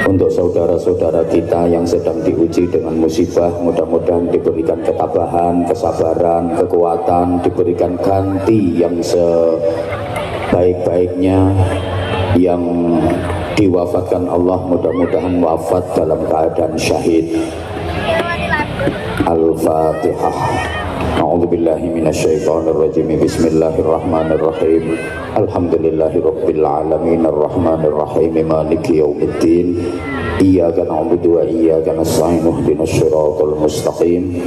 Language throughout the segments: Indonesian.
Untuk saudara-saudara kita yang sedang diuji dengan musibah, mudah-mudahan diberikan ketabahan, kesabaran, kekuatan, diberikan ganti yang sebaik-baiknya. Yang diwafatkan Allah mudah-mudahan wafat dalam keadaan syahid. Al-Fatihah. A'udzubillahi minasyaitonirrajim. Bismillahirrahmanirrahim. Alhamdulillahirabbil alamin arrahmanirrahim maliki yaumiddin. Iyyaka na'budu wa iyyaka nasta'in ihdinas siratal mustaqim.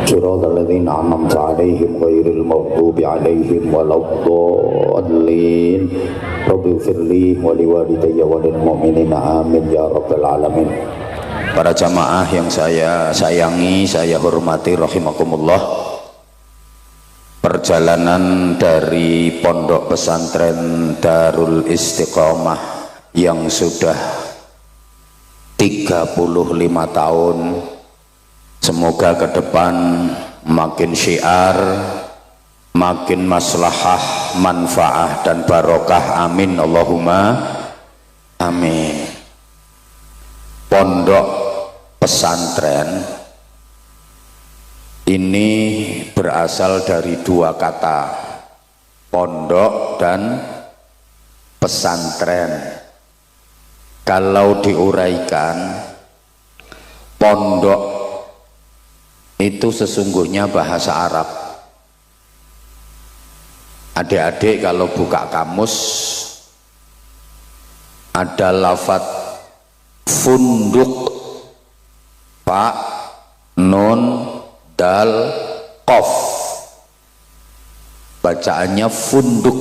Siratal ladzina an'amta 'alaihim ghairil maghdubi 'alaihim waladdallin. Rabbighfirli wa liwalidayya wa lil mu'minina amin ya rabbal alamin. Para jamaah yang saya sayangi, saya hormati rahimakumullah. Perjalanan dari Pondok Pesantren Darul Istiqomah yang sudah 35 tahun, semoga ke depan makin syiar, makin maslahah, manfaah dan barokah, amin Allahumma amin. Pondok pesantren ini berasal dari dua kata, pondok dan pesantren. Kalau diuraikan, pondok itu sesungguhnya bahasa Arab. Adik-adik kalau buka kamus ada lafaz funduk, fa, nun, dal, qaf, bacaannya funduk,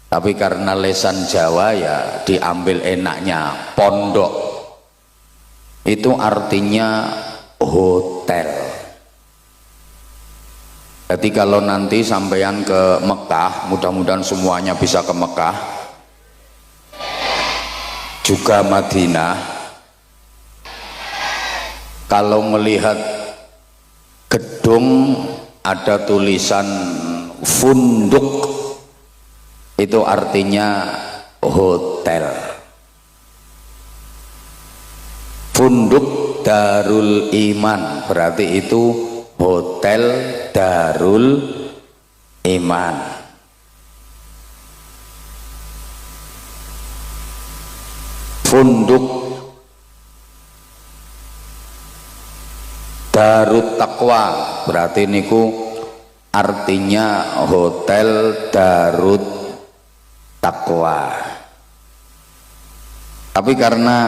tapi karena lesan Jawa ya diambil enaknya pondok. Itu artinya hotel. Jadi kalau nanti sampean ke Mekah, mudah-mudahan semuanya bisa ke Mekah, juga Madinah, kalau melihat gedung ada tulisan funduk, itu artinya hotel. Funduk Darul Iman berarti itu hotel Darul Iman. Funduk Darut Taqwa berarti niku artinya hotel Darut Taqwa. Tapi karena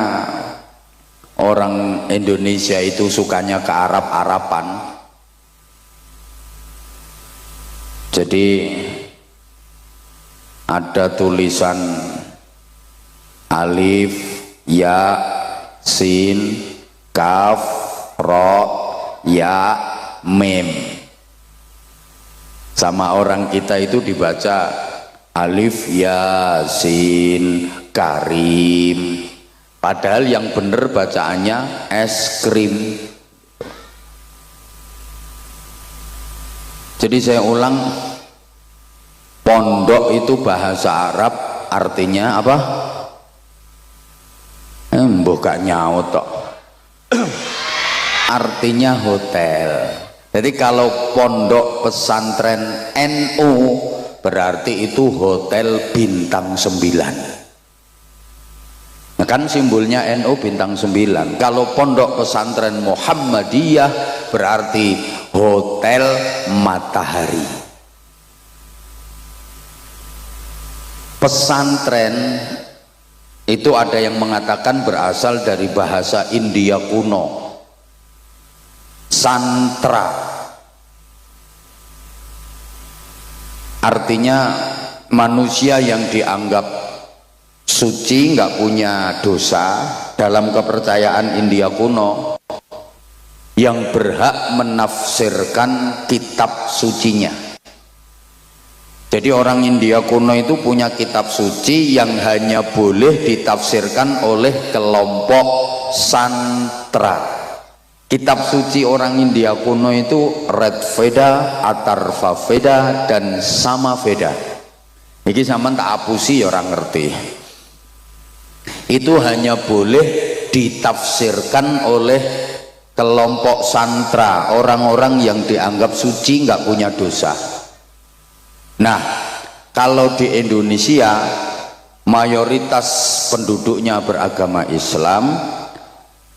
orang Indonesia itu sukanya ke Arab-Araban, jadi ada tulisan alif, ya, sin, kaf, ro, ya, mim. Sama orang kita itu dibaca alif, ya, sin, karim. Padahal yang benar bacaannya es krim. Jadi saya ulang, pondok itu bahasa Arab artinya apa? Mbok gak nyaut tok. Artinya hotel. Jadi kalau pondok pesantren NU berarti itu hotel bintang 9. Nah, kan simbolnya NU bintang 9. Kalau pondok pesantren Muhammadiyah berarti hotel matahari. Pesantren itu ada yang mengatakan berasal dari bahasa India kuno, santra, artinya manusia yang dianggap suci, nggak punya dosa dalam kepercayaan India kuno, yang berhak menafsirkan kitab sucinya. Jadi orang India kuno itu punya kitab suci yang hanya boleh ditafsirkan oleh kelompok santra. Kitab suci orang India kuno itu Red Veda, Atharva Veda, dan Sama Veda. Ini sama tak apusi orang ngerti. itu hanya boleh ditafsirkan oleh kelompok santra, orang-orang yang dianggap suci, nggak punya dosa. Nah, kalau di Indonesia mayoritas penduduknya beragama Islam,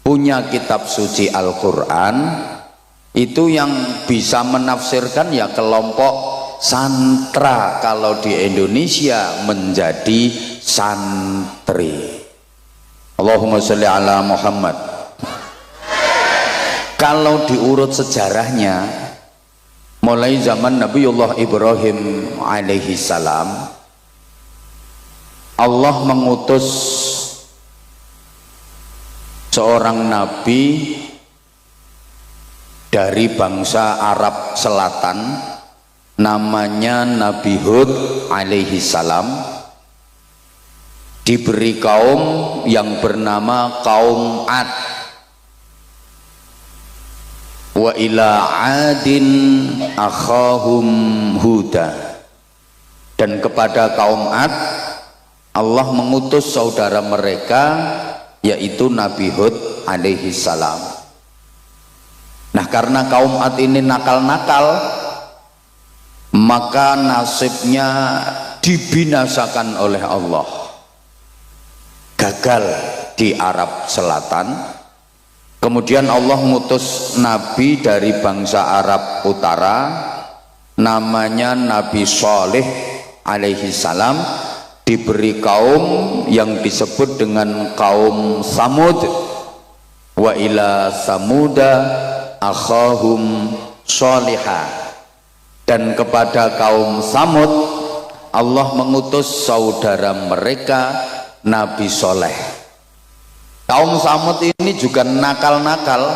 punya kitab suci Al-Quran, itu yang bisa menafsirkan ya kelompok santra. Kalau di Indonesia menjadi santri. Allahumma sholli ala Muhammad. Kalau diurut sejarahnya, mulai zaman Nabiullah Ibrahim alaihi salam, Allah mengutus seorang nabi dari bangsa Arab Selatan, namanya Nabi Hud alaihi salam, diberi kaum yang bernama kaum Ad. Wa ila adin akhahum huda, dan kepada kaum Ad Allah mengutus saudara mereka yaitu Nabi Hud alaihi salam. Nah, karena kaum Ad ini nakal-nakal, maka nasibnya dibinasakan oleh Allah, gagal di Arab Selatan. Kemudian Allah mengutus nabi dari bangsa Arab Utara, namanya Nabi Shalih alaihi salam, diberi kaum yang disebut dengan kaum Samud. Wa ila samuda akhahum Shalihah, dan kepada kaum Samud Allah mengutus saudara mereka Nabi Shaleh. Kaum Samud ini juga nakal-nakal,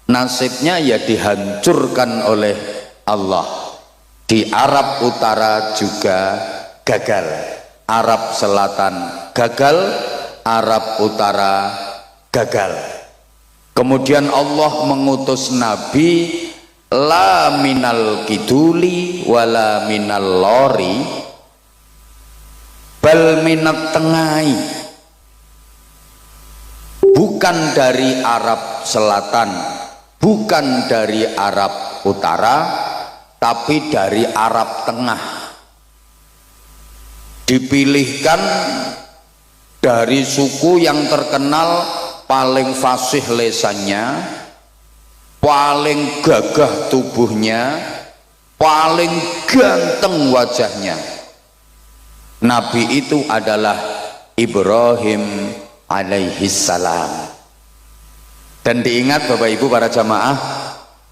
nasibnya ya dihancurkan oleh Allah. Di Arab Utara juga gagal, Arab Selatan gagal, Arab Utara gagal. Kemudian Allah mengutus Nabi la minal kiduli wala minal lori bal minat tengai, bukan dari Arab Selatan, bukan dari Arab Utara, tapi dari Arab Tengah. Dipilihkan dari suku yang terkenal paling fasih lesannya, paling gagah tubuhnya, paling ganteng wajahnya. Nabi itu adalah Ibrahim alaihi salam. Dan diingat Bapak Ibu para jamaah,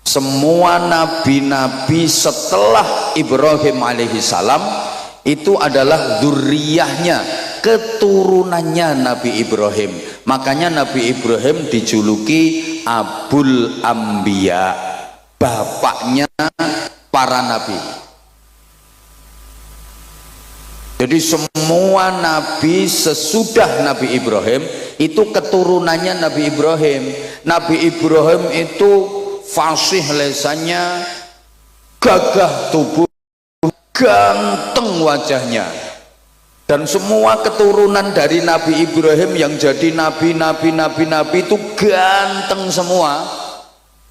semua nabi-nabi setelah Ibrahim alaihi salam itu adalah dzurriyyahnya, keturunannya Nabi Ibrahim. Makanya Nabi Ibrahim dijuluki Abul Anbiya, bapaknya para nabi. Jadi semua nabi sesudah Nabi Ibrahim itu keturunannya Nabi Ibrahim. Nabi Ibrahim itu fasih lesannya, gagah tubuh, ganteng wajahnya. Dan semua keturunan dari Nabi Ibrahim yang jadi nabi itu ganteng semua.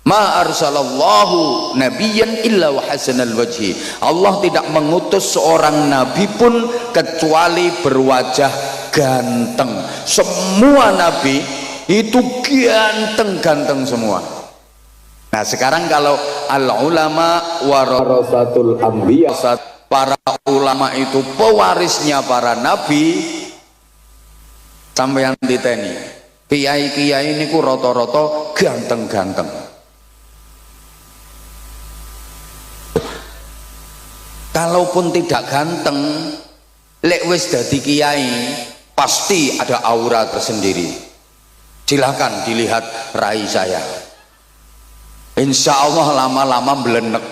Ma arsalallahu nabiyyan illa wa hasanal wajhi. Allah tidak mengutus seorang nabi pun kecuali berwajah ganteng. Semua nabi itu ganteng-ganteng semua. Nah, sekarang kalau al ulama warasatul anbiya, para ulama itu pewarisnya para nabi, sampeyan diteni kiai-kiai niku rata-rata ganteng-ganteng. Kalaupun tidak ganteng, lek wis dadi kiai pasti ada aura tersendiri. Silahkan dilihat rai saya, insya Allah lama-lama belenek.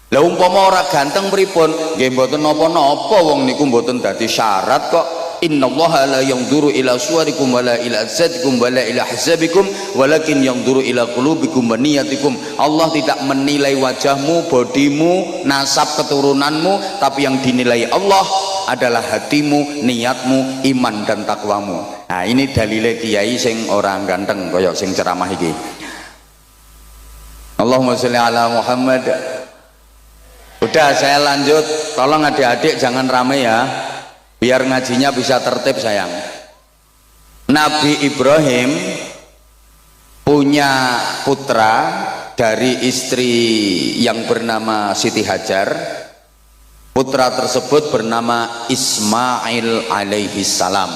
Lah umpama ora ganteng pripun, nggih mboten napa-napa, wong niku mboten dadi syarat kok. innallaha la yanzuru ila suwarikum wala ila ajsadikum wala ila ahzabikum walakin yanzuru ila qulubikum wa niyatikum. Allah tidak menilai wajahmu, bodimu, nasab keturunanmu, tapi yang dinilai Allah adalah hatimu, niatmu, iman dan takwamu. Nah, ini dalile kiai sing orang ganteng koyok sing ceramah iki. Allahumma sholli ala Muhammad. Udah, saya lanjut. Tolong adik-adik jangan rame ya, biar ngajinya bisa tertib sayang. Nabi Ibrahim punya putra dari istri yang bernama Siti Hajar. Putra tersebut bernama Ismail alaihi salam.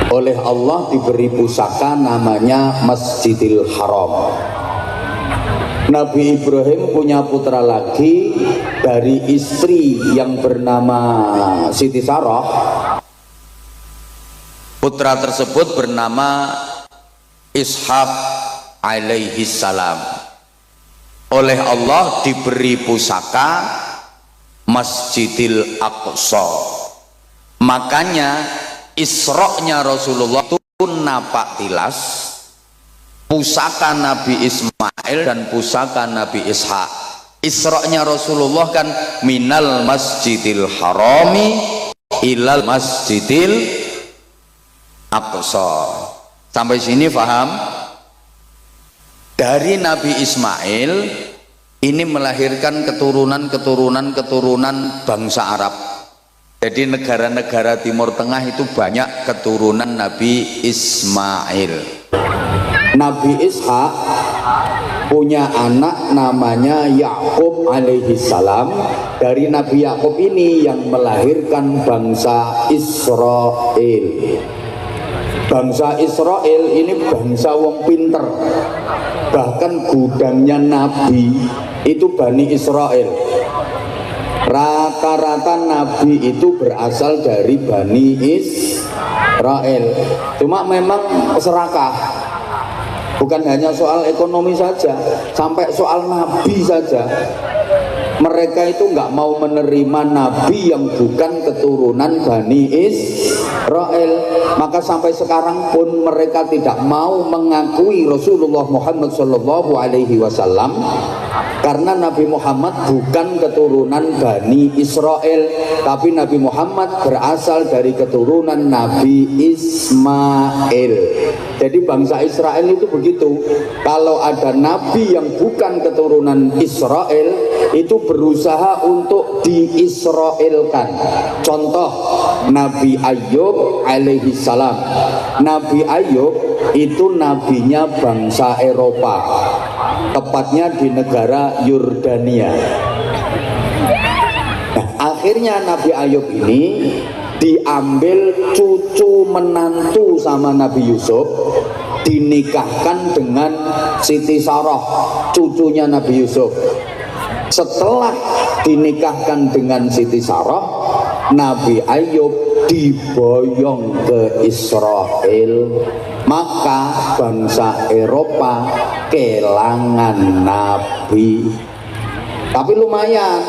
Oleh Allah diberi pusaka namanya Masjidil Haram. Nabi Ibrahim punya putra lagi dari istri yang bernama Siti Sarah. Putra tersebut bernama Ishak alaihi salam. Oleh Allah diberi pusaka Masjidil Aqsa. Makanya Isra-nya Rasulullah itu napak tilas pusaka Nabi Ismail dan pusaka Nabi Ishak. Isra-nya Rasulullah kan minal Masjidil Harami ilal Masjidil Aqsa. Sampai sini paham? Dari Nabi Ismail ini melahirkan keturunan bangsa Arab. Jadi negara-negara Timur Tengah itu banyak keturunan Nabi Ismail. Nabi Ishak punya anak namanya Yakub alaihi salam. Dari Nabi Yakub ini yang melahirkan bangsa Israel. Bangsa Israel ini bangsa wong pinter. Bahkan gudangnya Nabi itu Bani Israel. Rata-rata Nabi itu berasal dari Bani Israel. Cuma memang serakah. Bukan hanya soal ekonomi saja, sampai soal nabi saja. Mereka itu nggak mau menerima nabi yang bukan keturunan Bani Israel. Maka sampai sekarang pun mereka tidak mau mengakui Rasulullah Muhammad SAW, karena Nabi Muhammad bukan keturunan Bani Israel, tapi Nabi Muhammad berasal dari keturunan Nabi Ismail. Jadi bangsa Israel itu begitu. Kalau ada nabi yang bukan keturunan Israel, itu berusaha untuk diisraelkan. Contoh Nabi Ayub alaihi salam. Nabi Ayub itu nabinya bangsa Eropa, tepatnya di negara Yordania. Nah, akhirnya Nabi Ayub ini diambil cucu menantu sama Nabi Yusuf, dinikahkan dengan Siti Sarah, cucunya Nabi Yusuf. Setelah dinikahkan dengan Siti Sarah, Nabi Ayub diboyong ke Israel. Maka bangsa Eropa kelangan nabi. Tapi lumayan,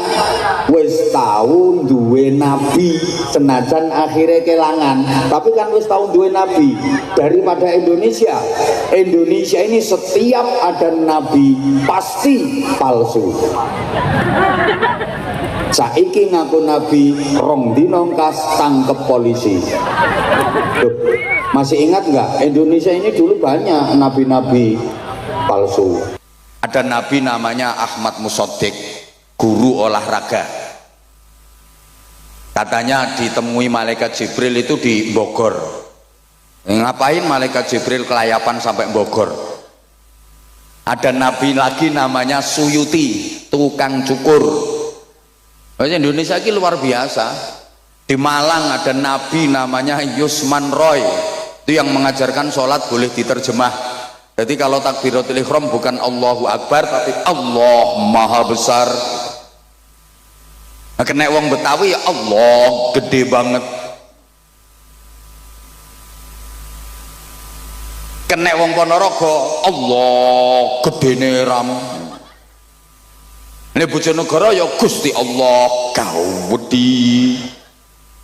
wis tahu duwe nabi, senajan akhirnya kelangan, tapi kan wis tahu duwe nabi. Daripada Indonesia ini setiap ada nabi pasti palsu. Saiki ngaku nabi, rong dino kas tangkep polisi. Duh, masih ingat nggak? Indonesia ini dulu banyak nabi-nabi palsu. Ada nabi namanya Ahmad Musaddiq, guru olahraga. Katanya ditemui malaikat Jibril itu di Bogor. Ngapain malaikat Jibril kelayapan sampai Bogor? Ada nabi lagi namanya Suyuti, tukang cukur. Indonesia ini luar biasa. Di Malang ada nabi namanya Yusman Roy, itu yang mengajarkan sholat boleh diterjemah. Jadi kalau takbiratul ihram bukan Allahu Akbar tapi Allah Maha Besar. Nah, kena wong Betawi ya Allah gede banget. Kena wong Ponorogo Allah gedene ram. Ini Bojonegoro ya Gusti Allah gawedi.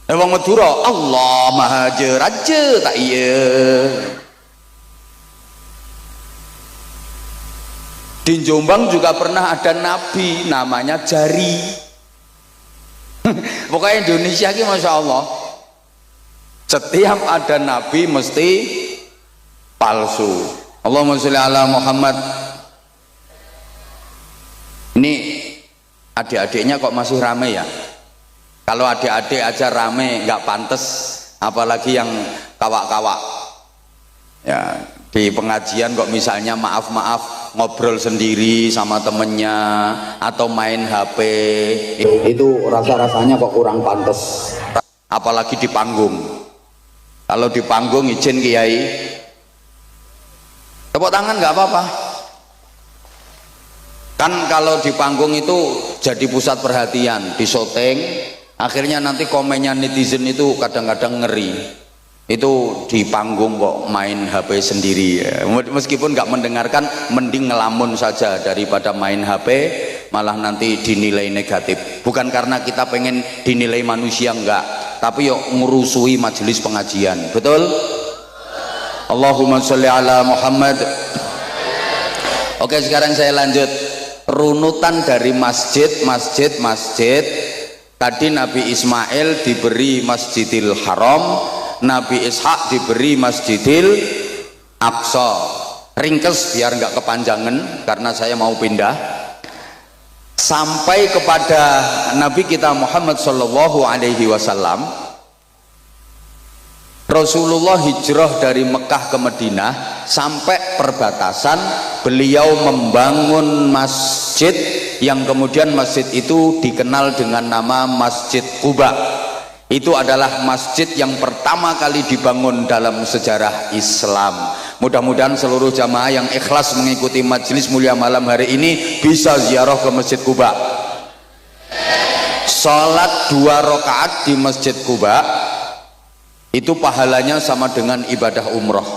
Wong Madura Allah Mahajer aja tak iya. Di Jombang juga pernah ada nabi namanya Jari. Pokoknya Indonesia ini Masya Allah, setiap ada nabi mesti palsu. Allahumma sholli ala Muhammad. Ini adik-adiknya kok masih rame ya? Kalau adik-adik aja rame nggak pantas, apalagi yang kawak-kawak ya. Di pengajian kok misalnya maaf-maaf ngobrol sendiri sama temennya atau main HP, itu rasa-rasanya kok kurang pantas, apalagi di panggung. Kalau di panggung izin kiai tepuk tangan nggak apa-apa kan. Kalau di panggung itu jadi pusat perhatian, di syuting, akhirnya nanti komennya netizen itu kadang-kadang ngeri. Itu di panggung kok main HP sendiri ya. Meskipun nggak mendengarkan, mending ngelamun saja daripada main HP malah nanti dinilai negatif. Bukan karena kita pengen dinilai manusia, enggak, tapi yuk ngurusui majelis pengajian. Betul? Allahumma sholli ala Muhammad. Oke, sekarang saya lanjut runutan dari masjid. Tadi Nabi Ismail diberi Masjidil Haram, Nabi Ishak diberi Masjidil Aqsa. Ringkes biar nggak kepanjangan karena saya mau pindah sampai kepada Nabi kita Muhammad Shallallahu Alaihi Wasallam. Rasulullah hijrah dari Mekah ke Madinah, sampai perbatasan beliau membangun masjid yang kemudian masjid itu dikenal dengan nama Masjid Quba. Itu adalah masjid yang pertama kali dibangun dalam sejarah Islam. Mudah-mudahan seluruh jamaah yang ikhlas mengikuti majelis mulia malam hari ini bisa ziarah ke Masjid Quba. Salat 2 rakaat di Masjid Quba itu pahalanya sama dengan ibadah umroh.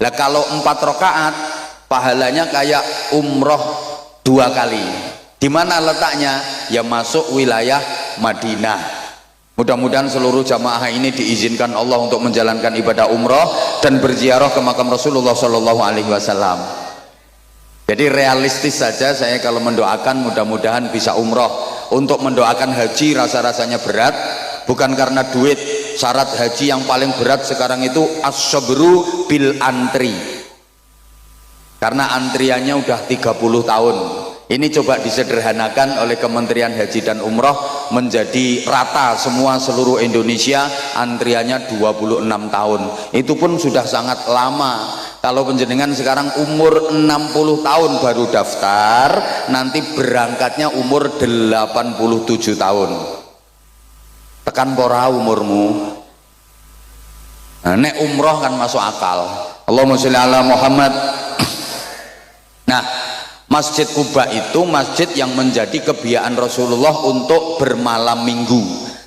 Lah kalau 4 rakaat pahalanya kayak umroh 2 kali. Di mana letaknya? Ya masuk wilayah Madinah. Mudah-mudahan seluruh jamaah ini diizinkan Allah untuk menjalankan ibadah umroh dan berziarah ke makam Rasulullah Shallallahu Alaihi Wasallam. Jadi realistis saja saya kalau mendoakan mudah-mudahan bisa umroh. Untuk mendoakan haji rasa-rasanya berat, bukan karena duit. Syarat haji yang paling berat sekarang itu as-sabru bil antri, karena antriannya udah 30 tahun. Ini coba disederhanakan oleh Kementerian Haji dan Umroh menjadi rata semua seluruh Indonesia, antriannya 26 tahun. Itu pun sudah sangat lama. Kalau penjenengan sekarang umur 60 tahun baru daftar, nanti berangkatnya umur 87 tahun. Tekan pora umurmu. Nah, nek umroh kan masuk akal. Allahumma sholli ala Muhammad. Nah, Masjid Quba itu masjid yang menjadi kebiasaan Rasulullah untuk bermalam minggu.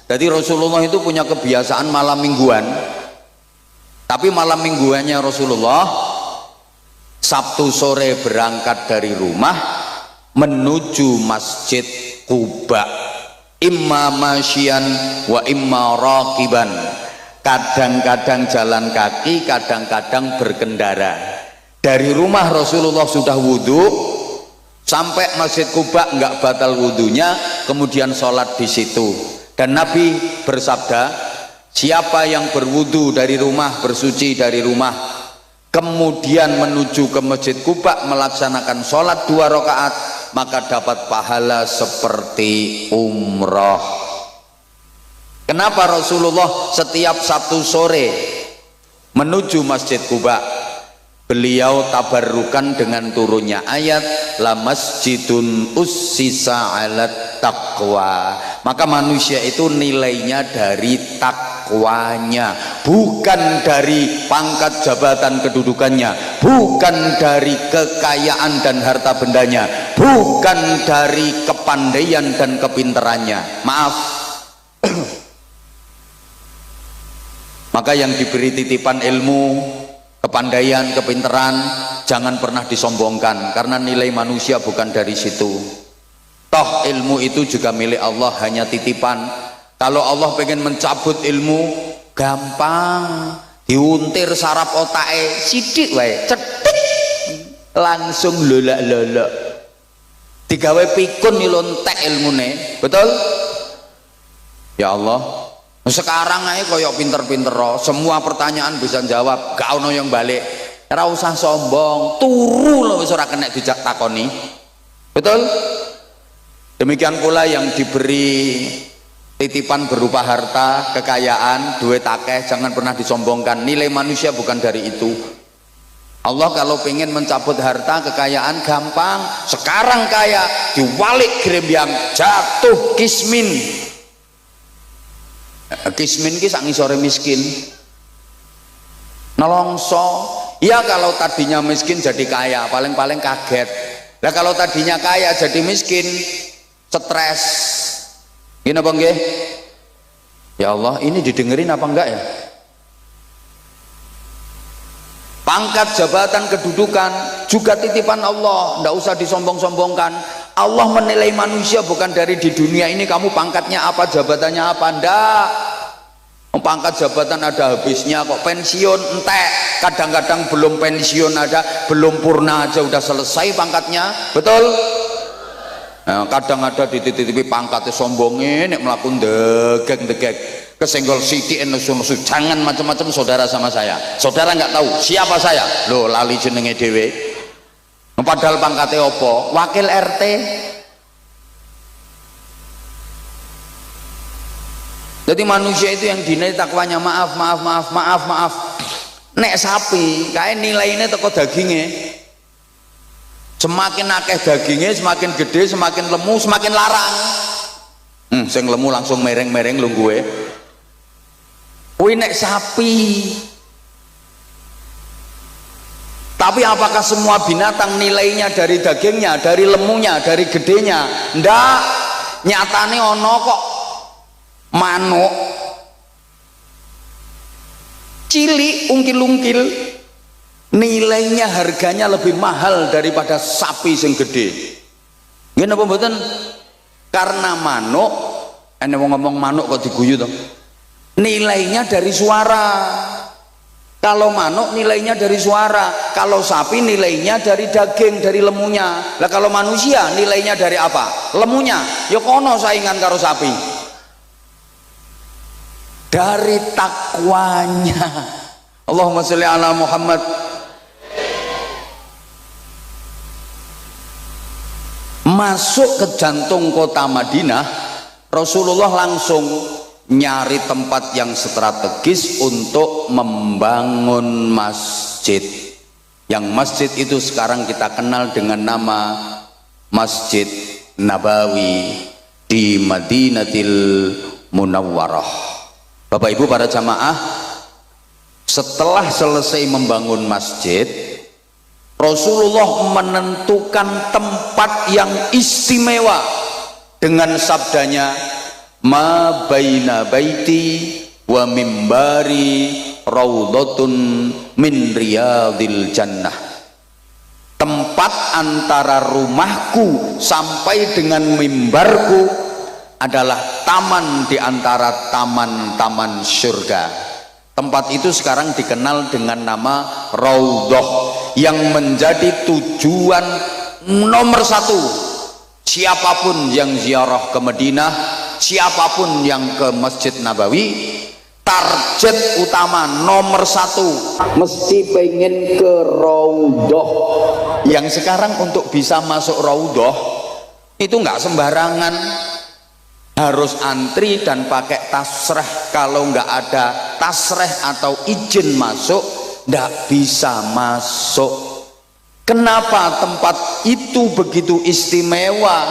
Jadi Rasulullah itu punya kebiasaan malam mingguan. Tapi malam mingguannya Rasulullah Sabtu sore berangkat dari rumah menuju Masjid Quba, imma masyian wa imma raqiban. Kadang-kadang jalan kaki, kadang-kadang berkendara. Dari rumah Rasulullah sudah wudhu, sampai Masjid Quba nggak batal wudhunya, kemudian sholat di situ. Dan Nabi bersabda, siapa yang berwudhu dari rumah, bersuci dari rumah, kemudian menuju ke Masjid Quba melaksanakan sholat 2 rakaat, maka dapat pahala seperti umroh. Kenapa Rasulullah setiap Sabtu sore menuju Masjid Quba? Beliau tabarrukan dengan turunnya ayat la masjidun ussisa 'alat taqwa. Maka manusia itu nilainya dari takwanya, bukan dari pangkat jabatan kedudukannya, bukan dari kekayaan dan harta bendanya, bukan dari kepandaian dan kepintarannya. Maaf. Maka yang diberi titipan ilmu, kepandaian, kepintaran jangan pernah disombongkan, karena nilai manusia bukan dari situ. Toh ilmu itu juga milik Allah, hanya titipan. Kalau Allah pengen mencabut ilmu gampang, diuntir saraf otake sidik wae, cetik langsung lolak-lolak. Digawe pikun nyelontek ilmune, betul? Ya Allah, sekarang aja koyok pinter-pinter, semua pertanyaan bisa jawab, gak ono yang balik. Ora usah sombong, turu lho wis ora kena dijak takoni. Betul? Demikian pula yang diberi titipan berupa harta, kekayaan, duit akeh, jangan pernah disombongkan. Nilai manusia bukan dari itu. Allah kalau pengen mencabut harta, kekayaan gampang. Sekarang kaya, diwalik grembyang, jatuh kismin. Kismin ki sak ngisore miskin. Nelongso. Ya kalau tadinya miskin jadi kaya, paling-paling kaget. Nah kalau tadinya kaya jadi miskin, stres. Gini apa enggak? Ya Allah, ini didengerin apa enggak ya? Pangkat, jabatan, kedudukan juga titipan Allah, enggak usah disombong-sombongkan. Allah menilai manusia bukan dari di dunia ini kamu pangkatnya apa, jabatannya apa, enggak. Pangkat jabatan ada habisnya kok, pensiun entek, kadang-kadang belum pensiun ada, belum purna aja udah selesai pangkatnya, betul? Nah, kadang ada di titipi pangkatnya sombongin, nek melakukan degek kesenggol siti nesu-nesu, jangan macam-macam saudara sama saya. Saudara nggak tahu siapa saya, lo lali jenenge dewe. Padahal pangkatnya opo, wakil RT. Jadi manusia itu yang dinilai takwanya maaf. Nek sapi, kayak nilainya teko dagingnya. Semakin akeh dagingnya, semakin gede, semakin lemu, semakin larang. Sing lemu langsung mereng-mereng lu gue. Wih nek sapi. Tapi apakah semua binatang nilainya dari dagingnya, dari lemunya, dari gedenya? Ndak. Nyatane ono kok manuk cilik ungkil-ungkil nilainya harganya lebih mahal daripada sapi sing gede. Ngene apa mboten? Karena manuk, ene wong ngomong manuk kok diguyu to. Nilainya dari suara. Kalau manuk nilainya dari suara, kalau sapi nilainya dari daging, dari lemunya. Lah kalau manusia nilainya dari apa? Lemunya. Ya kono saingan karo sapi. Dari takwanya. Allahumma sholli ala Muhammad. Masuk ke jantung kota Madinah, Rasulullah langsung nyari tempat yang strategis untuk membangun masjid. Yang masjid itu sekarang kita kenal dengan nama Masjid Nabawi di Madinatil Munawwarah. Bapak Ibu para jamaah, setelah selesai membangun masjid, Rasulullah menentukan tempat yang istimewa dengan sabdanya, ma baina baiti wa mimbari raudhatun min riyadil jannah. Tempat antara rumahku sampai dengan mimbarku adalah taman di antara taman-taman surga. Tempat itu sekarang dikenal dengan nama Raudhah, yang menjadi tujuan nomor satu siapapun yang ziarah ke Madinah, siapapun yang ke Masjid Nabawi, target utama nomor satu mesti pengen ke Raudhah. Yang sekarang untuk bisa masuk Raudhah itu nggak sembarangan, harus antri dan pakai tasreh. Kalau nggak ada tasreh atau izin masuk, nggak bisa masuk. Kenapa tempat itu begitu istimewa?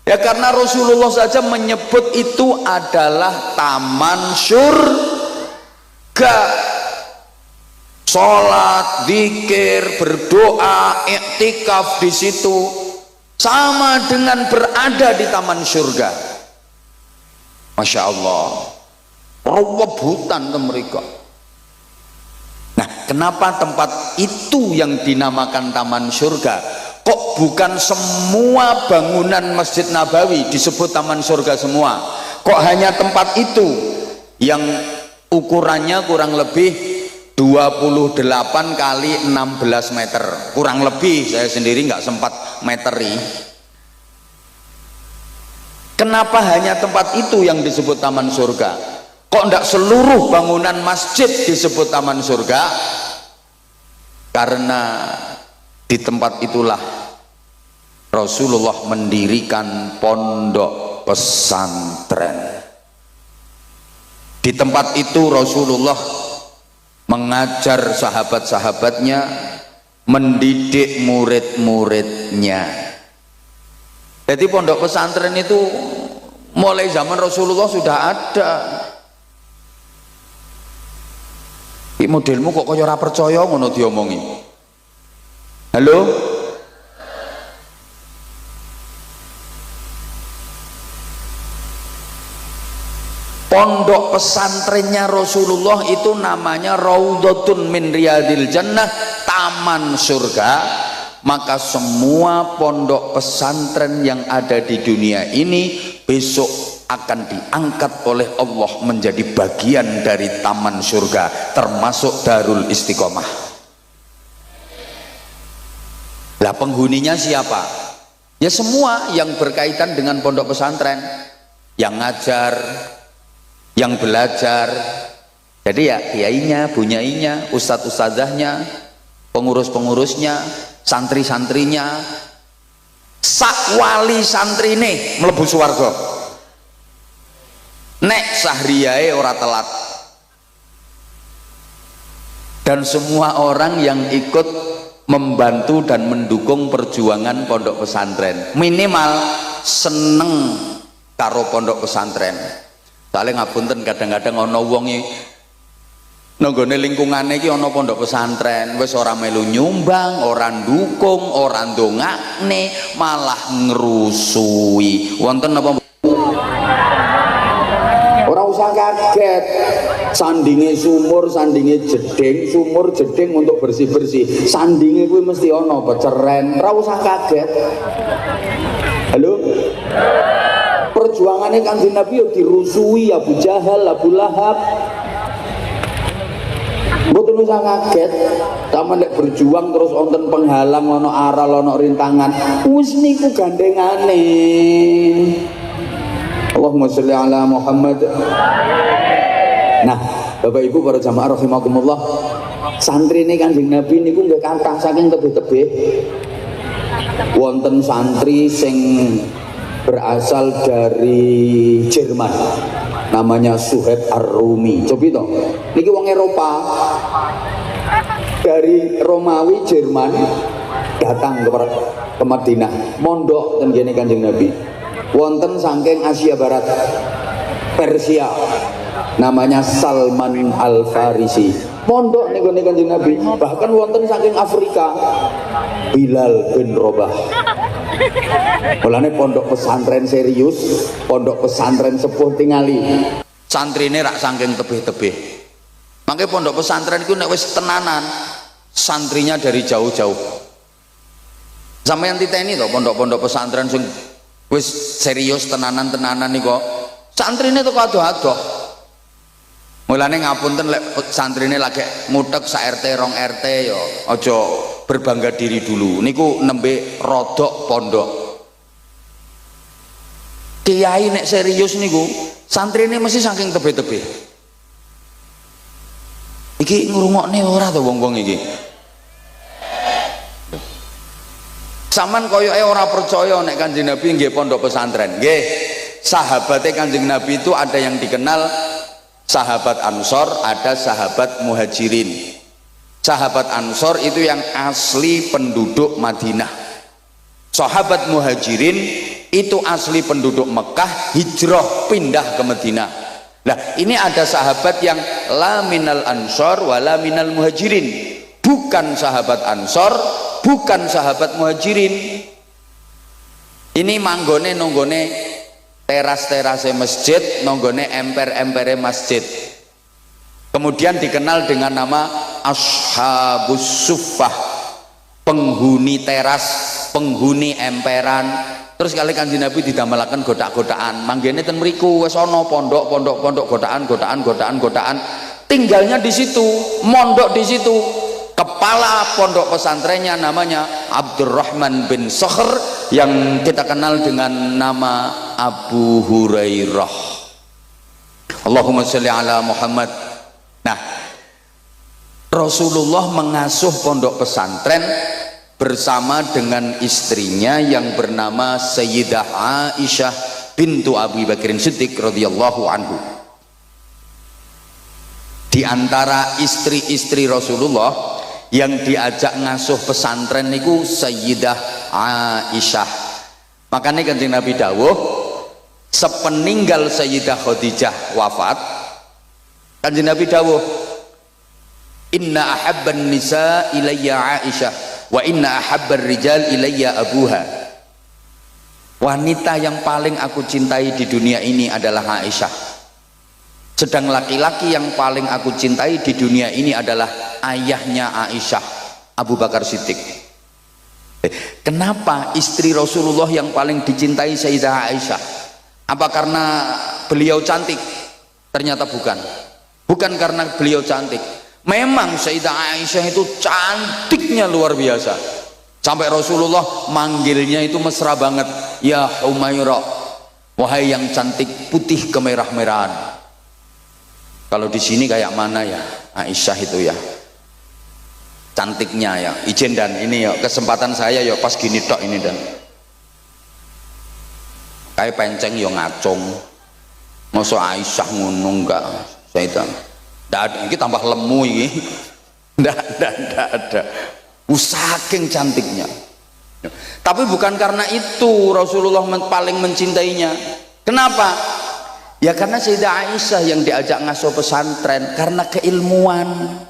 Ya karena Rasulullah saja menyebut itu adalah taman surga. Sholat, zikir, berdoa, iktikaf di situ sama dengan berada di taman surga. Masya Allah, rebutan ke mereka. Nah, kenapa tempat itu yang dinamakan taman surga? Kok bukan semua bangunan Masjid Nabawi disebut taman surga semua? Kok hanya tempat itu yang ukurannya kurang lebih 28 kali 16 meter, kurang lebih, saya sendiri nggak sempat meteri. Kenapa hanya tempat itu yang disebut taman surga? Kok enggak seluruh bangunan masjid disebut taman surga? Karena di tempat itulah Rasulullah mendirikan pondok pesantren. Di tempat itu Rasulullah mengajar sahabat-sahabatnya, mendidik murid-muridnya. Jadi pondok pesantren itu mulai zaman Rasulullah sudah ada. Iki modelmu kok kaya ora percaya ngono diomongi. Halo? Pondok pesantrennya Rasulullah itu namanya Raudhatun min Riyadil Jannah, taman surga. Maka semua pondok pesantren yang ada di dunia ini besok akan diangkat oleh Allah menjadi bagian dari taman surga, termasuk Darul Istiqomah. Lah penghuninya siapa? Ya semua yang berkaitan dengan pondok pesantren, yang ngajar, yang belajar. Jadi ya kiainya, bunyainya, ustadz-ustadzahnya, pengurus-pengurusnya, santri-santrinya, sak wali santrine mlebu swarga. Nek sahriyae ora telat. Dan semua orang yang ikut membantu dan mendukung perjuangan pondok pesantren minimal seneng karo pondok pesantren. Soalnya ngapunten kadang-kadang ana wong nanggone lingkungane iki ana pondok pesantren wis ora melu nyumbang, ora ndukung, ora ndongakne, malah ngrusui. Wonten apa? Ora usah kaget. Sandinge sumur, sandinge jeding, sumur jeding untuk bersih-bersih. Sandinge kuwi mesti ana peceren. Ora usah kaget. Halo? Perjuangannya Kanjeng Nabi yo dirusui Abu Jahal, Abu Lahab. Mboten usah kaget, sama nek berjuang terus wonten penghalang, ono aral, ono rintangan, wis niku gandengane. Allahumma sholli ala Muhammad. Nah, Bapak Ibu para jamaah rahimakumullah, santrine Kanjeng Nabi niku nggih kathah saking tebih-tebih. Wonten santri sing berasal dari Jerman, namanya Suhaib Ar-Rumi. Coba itu, niki wong Eropa, dari Romawi Jerman datang ke Madinah, mondok ten kene Kanjeng Nabi. Wonten saking Asia Barat, Persia, namanya Salman Al-Farisi, mondok ning Kanjeng Nabi. Bahkan wonten saking Afrika, Bilal bin Rabah. Mulane pondok pesantren serius, pondok pesantren sepuh tingali. Santrine rak saking tebih-tebih. Mangke pondok pesantren iku nek wis tenanan, santrinya dari jauh-jauh. Sampeyan titeni to pondok-pondok pesantren sing wis serius tenanan-tenanan niku, santrine teko adoh-adoh. Mulane ngapunten lek santrine lagi ngutek sak RT 2 RT ya aja berbangga diri dulu. Niku nembe rodok pondok. Kiai nek serius niku santrine mesti saking tebih-tebih. Iki ngrungokne ora to wong-wong iki. Saman koyoke ora percaya nek Kanjeng Nabi nggih pondok pesantren. Nggih, sahabate Kanjeng Nabi itu ada yang dikenal sahabat Ansor, ada sahabat Muhajirin. Sahabat Ansor itu yang asli penduduk Madinah. Sahabat Muhajirin itu asli penduduk Mekah, hijrah pindah ke Madinah. Nah, ini ada sahabat yang la minal Ansor wa la minal Muhajirin. Bukan sahabat Ansor, bukan sahabat Muhajirin. Ini manggone nonggone teras-terase masjid, nonggone emper-empere masjid. Kemudian dikenal dengan nama Ashabus Suffah, penghuni teras, penghuni emperan, Terus kali Kanjeng Nabi didamelaken godak-godakan. Manggene ten mriku wis ana pondok godakan. Tinggalnya di situ, mondok di situ. Kepala pondok pesantrennya namanya Abdurrahman bin Sakhr yang kita kenal dengan nama Abu Hurairah. Allahumma sholli ala Muhammad. Nah, Rasulullah mengasuh pondok pesantren bersama dengan istrinya yang bernama Sayyidah Aisyah bintu Abi Bakrin Siddiq radhiyallahu anhu. Di antara istri-istri Rasulullah yang diajak ngasuh pesantren niku Sayyidah Aisyah. Makanya Kanjeng Nabi dawuh sepeninggal Sayyidah Khadijah wafat, Kanjeng Nabi dawuh, inna ahabban nisa ilayya Aisyah wa inna ahabbar rijal ilayya abuha. Wanita yang paling aku cintai di dunia ini adalah Aisyah, sedang laki-laki yang paling aku cintai di dunia ini adalah ayahnya Aisyah, Abu Bakar Siddiq. Kenapa istri Rasulullah yang paling dicintai Sayyidah Aisyah? Apa karena beliau cantik? Ternyata bukan karena beliau cantik. Memang Sayyidah Aisyah itu cantiknya luar biasa, sampai Rasulullah manggilnya itu mesra banget, ya Humaira, wahai yang cantik putih kemerah-merahan. Kalau di sini kayak mana ya Aisyah itu ya cantiknya ya. Ijen dan ini ya kesempatan saya ya pas gini tok ini dan kayak penceng yo ngacung, masa Aisyah ngono enggak Sayyidah. Nggak ada, ini tambah lemu ini. Nggak ada. Saking cantiknya. Tapi bukan karena itu Rasulullah paling mencintainya. Kenapa? Ya karena Sayyidah Aisyah yang diajak ngasuh pesantren karena keilmuan.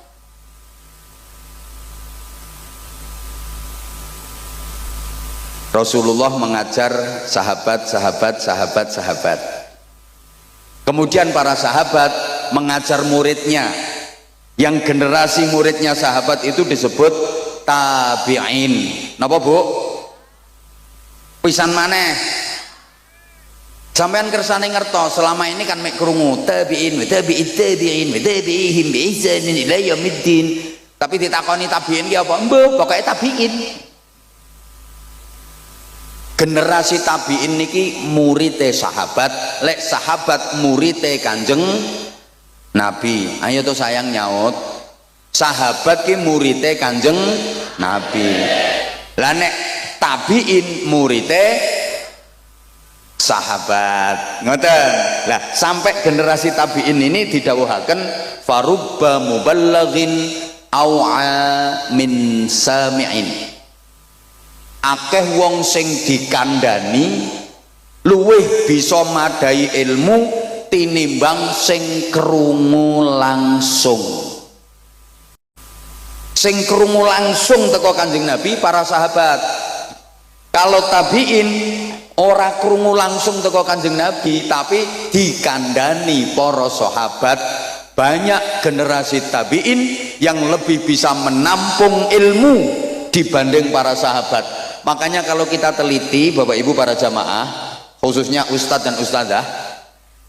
Rasulullah mengajar sahabat. Kemudian para sahabat mengajar muridnya, yang generasi muridnya sahabat itu disebut tabi'in. Napa Bu? Pisan maneh sampean kersane ngertos selama ini kan mek krungu tabi'in tabi'ihim bi ihsanin ila yaumiddin, tapi ditakoni tabi'in ki apa? Mbah, pokoke tabi'in. Generasi tabi'in niki murite sahabat, lek sahabat murite Kanjeng Nabi. Ayo tuh sayang nyaut, sahabat ki murite Kanjeng Nabi. Lah nek tabi'in murite sahabat, ngoten. Lah sampai generasi tabi'in ini didhawuhaken farubba muballighin au'a min sami'in. Akeh wong sing dikandani luwih bisa madai ilmu tinimbang sing krungu langsung. Sing krungu langsung teko Kanjeng Nabi para sahabat. Kalau tabi'in ora krungu langsung teko Kanjeng Nabi tapi dikandani para sahabat. Banyak generasi tabi'in yang lebih bisa menampung ilmu dibanding para sahabat. Makanya kalau kita teliti Bapak Ibu para jamaah, khususnya ustadz dan ustadzah,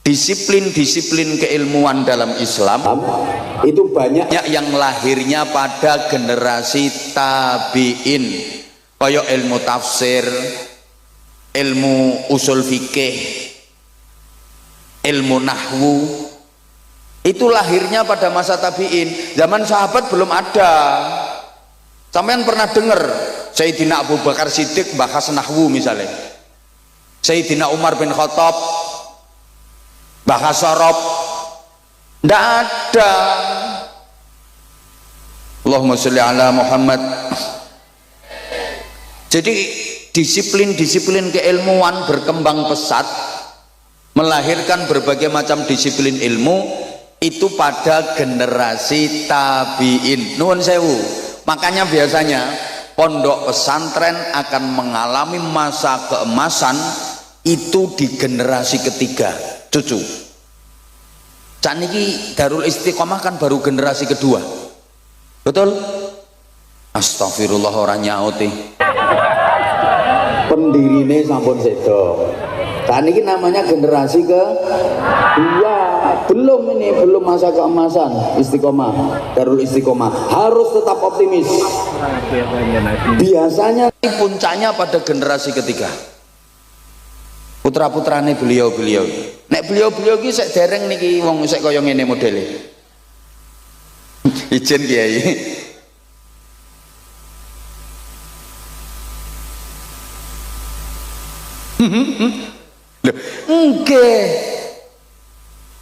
disiplin-disiplin keilmuan dalam Islam itu banyak yang lahirnya pada generasi tabi'in. Kayak ilmu tafsir, ilmu usul fikih, ilmu nahwu, itu lahirnya pada masa tabi'in. Zaman sahabat belum ada. Sampean pernah dengar Sayyidina Abu Bakar Siddiq bahas nahwu misalnya, Sayyidina Umar bin Khattab bahas sorob? Tidak ada. Allahumma sholli ala Muhammad. Jadi disiplin-disiplin keilmuan berkembang pesat, melahirkan berbagai macam disiplin ilmu itu pada generasi tabi'in. Nuwun sewu. Makanya biasanya pondok pesantren akan mengalami masa keemasan itu di generasi ketiga, cucu. Caniki Darul Istiqomah kan baru generasi kedua, betul? Astagfirullah, orang nyaut pendirine sampun sedo. Kan ini namanya generasi kedua, belum masa keemasan. Istiqomah, Darul Istiqomah harus tetap optimis. Biasanya puncaknya pada generasi ketiga, putra-putrane beliau nek beliau ki sek dereng niki wong sek kaya ngene modele. Ijen Kiai. Loh, nggih.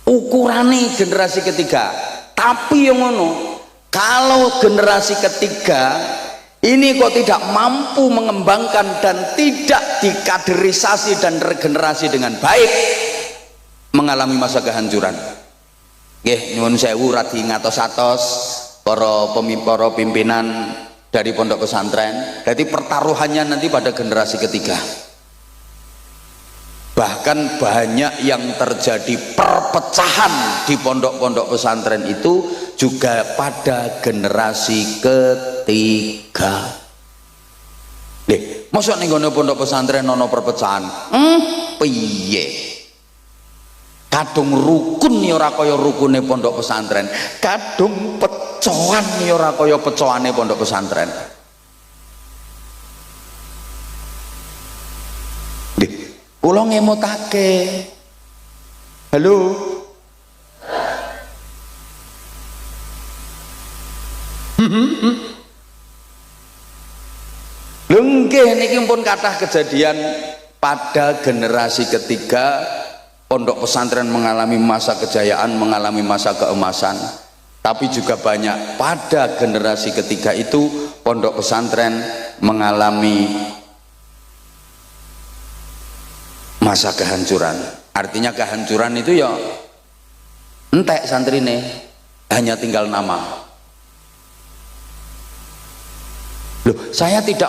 Ukurane generasi ketiga. Tapi yang ngono, kalau generasi ketiga ini kok tidak mampu mengembangkan dan tidak dikaderisasi dan regenerasi dengan baik, mengalami masa kehancuran. Nggih, nyuwun sewu radi ngatos-atos para pimpinan dari pondok pesantren. Jadi pertaruhannya nanti pada generasi ketiga. Bahkan banyak yang terjadi perpecahan di pondok-pondok pesantren itu juga pada generasi ketiga. Masa ning ngene pondok pesantren ana perpecahan? Piye? Kadung rukun ya ora kaya rukune pondok pesantren. Kadung pecohan ya ora kaya pecohane pondok pesantren. Kula ngemotake. Halo. Lho nggih niki pun kathah kejadian pada generasi ketiga pondok pesantren mengalami masa kejayaan, mengalami masa keemasan. Tapi juga banyak pada generasi ketiga itu pondok pesantren mengalami masa kehancuran. Artinya kehancuran itu ya entek santrine, hanya tinggal nama. Loh, saya tidak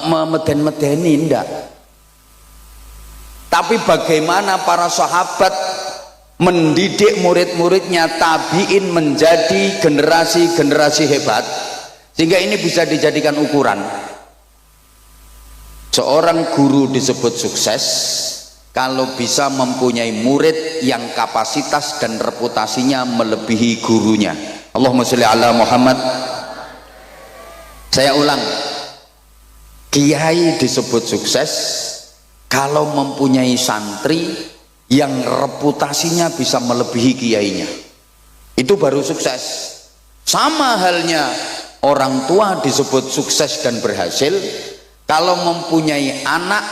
memeden-medeni, enggak. Tapi bagaimana para sahabat mendidik murid-muridnya tabi'in menjadi generasi-generasi hebat, sehingga ini bisa dijadikan ukuran. Seorang guru disebut sukses kalau bisa mempunyai murid yang kapasitas dan reputasinya melebihi gurunya. Allahumma sholli ala Muhammad. Saya ulang, kiai disebut sukses kalau mempunyai santri yang reputasinya bisa melebihi kiainya. Itu baru sukses. Sama halnya orang tua disebut sukses dan berhasil kalau mempunyai anak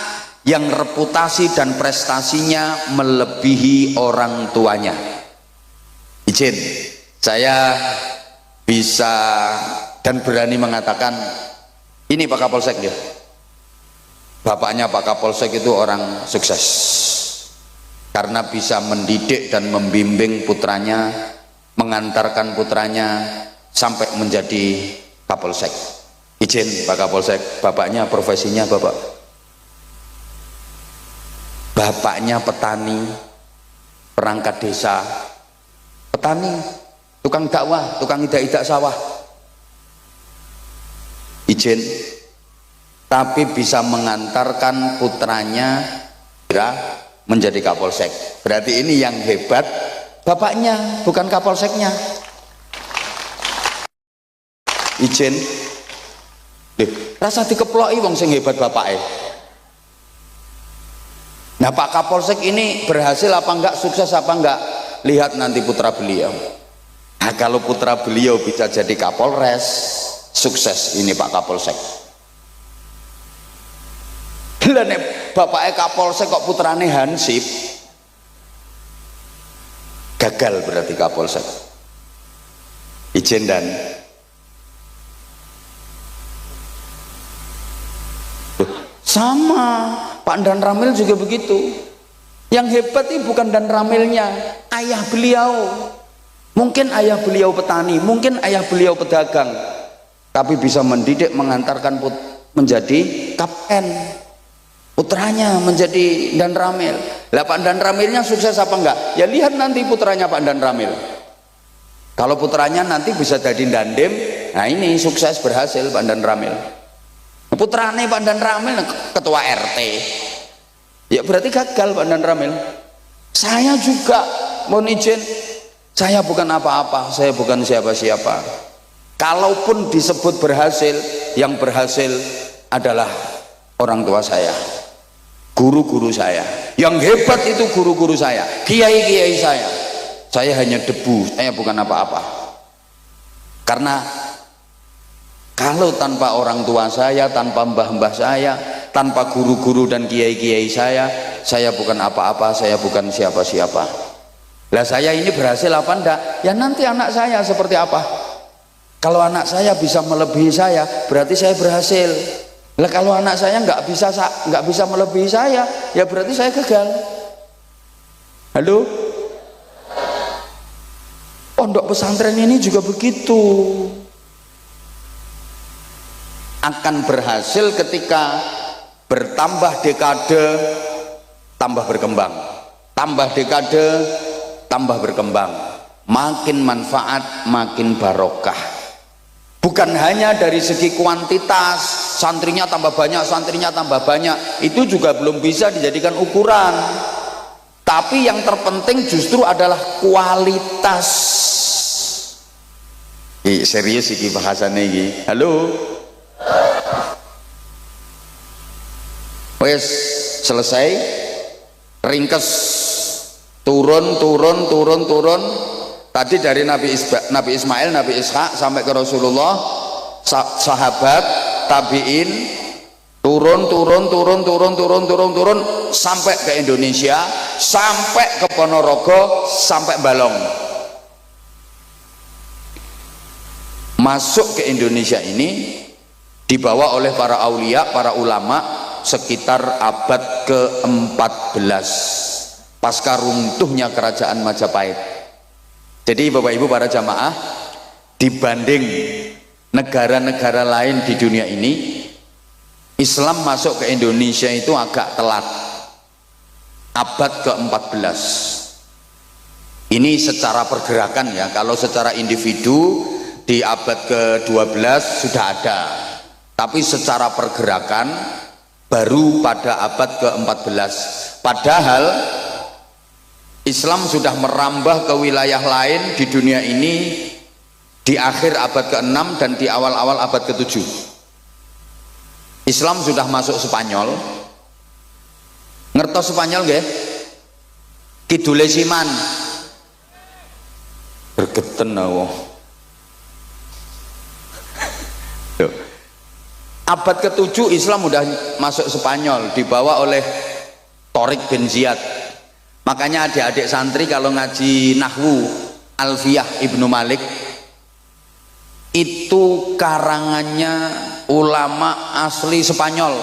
yang reputasi dan prestasinya melebihi orang tuanya. Izin, saya bisa dan berani mengatakan ini Pak Kapolsek ya. Bapaknya Pak Kapolsek itu orang sukses karena bisa mendidik dan membimbing putranya, mengantarkan putranya sampai menjadi Kapolsek. Izin Pak Kapolsek, bapaknya profesinya bapaknya petani, perangkat desa, petani, tukang dakwah, tukang idak-idak sawah. Izin, tapi bisa mengantarkan putranya menjadi Kapolsek. Berarti ini yang hebat bapaknya, bukan Kapolseknya. Izin, rasa dikeploki wong sing hebat bapake. Nah Pak Kapolsek ini berhasil apa enggak, sukses apa enggak, lihat nanti putra beliau. Nah kalau putra beliau bisa jadi Kapolres, sukses ini Pak Kapolsek. Lah nek bapake Kapolsek kok putrane hansip, gagal berarti Kapolsek. Izin dan sama Pak Dan Ramil juga begitu. Yang hebat itu bukan Dan Ramilnya, ayah beliau. Mungkin ayah beliau petani, mungkin ayah beliau pedagang, tapi bisa mendidik, mengantarkan menjadi kapten. Putranya menjadi Dan Ramil. Lah Pak Dan Ramilnya sukses apa enggak? Ya lihat nanti putranya Pak Dan Ramil. Kalau putranya nanti bisa jadi Dandim, nah ini sukses berhasil Pak Dan Ramil. putrane Pak Dan Ramil ketua RT, ya berarti gagal Pak Dan Ramil. Saya juga mohon izin, saya bukan apa-apa, saya bukan siapa-siapa. Kalaupun disebut berhasil, yang berhasil adalah orang tua saya, guru-guru saya. Yang hebat itu guru-guru saya, kiai-kiai saya. Saya hanya debu, saya bukan apa-apa. Karena kalau tanpa orang tua saya, tanpa mbah-mbah saya, tanpa guru-guru dan kiai-kiai saya bukan apa-apa, saya bukan siapa-siapa. Lah saya ini berhasil apa enggak? Ya nanti anak saya seperti apa? Kalau anak saya bisa melebihi saya, berarti saya berhasil. Lah kalau anak saya nggak bisa melebihi saya, ya berarti saya gagal. Halo? Pondok pesantren ini juga begitu. Akan berhasil ketika bertambah dekade tambah berkembang, tambah dekade tambah berkembang, makin manfaat makin barokah. Bukan hanya dari segi kuantitas, santrinya tambah banyak, santrinya tambah banyak, itu juga belum bisa dijadikan ukuran. Tapi yang terpenting justru adalah kualitas. Serius iki bahasane iki. Halo. Wes selesai, ringkes, turun. Tadi dari Nabi Ismail, Nabi Ishak sampai ke Rasulullah, sahabat, tabiin, turun sampai ke Indonesia, sampai ke Ponorogo, sampai Balong. Masuk ke Indonesia ini dibawa oleh para aulia, para ulama sekitar abad ke-14 pasca runtuhnya kerajaan Majapahit. Jadi Bapak Ibu para jamaah, dibanding negara-negara lain di dunia ini, Islam masuk ke Indonesia itu agak telat, abad ke-14. Ini secara pergerakan ya, kalau secara individu di abad ke-12 sudah ada, tapi secara pergerakan baru pada abad ke-14. Padahal Islam sudah merambah ke wilayah lain di dunia ini di akhir abad ke-6 dan di awal-awal abad ke-7. Islam sudah masuk Spanyol. Ngertos Spanyol nggih? Kidule Siman. Bergeten awak. Abad ke-7 Islam udah masuk Spanyol, dibawa oleh Torik bin Ziyad. Makanya adik-adik santri kalau ngaji Nahwu Alfiyah Ibnu Malik, itu karangannya ulama asli Spanyol,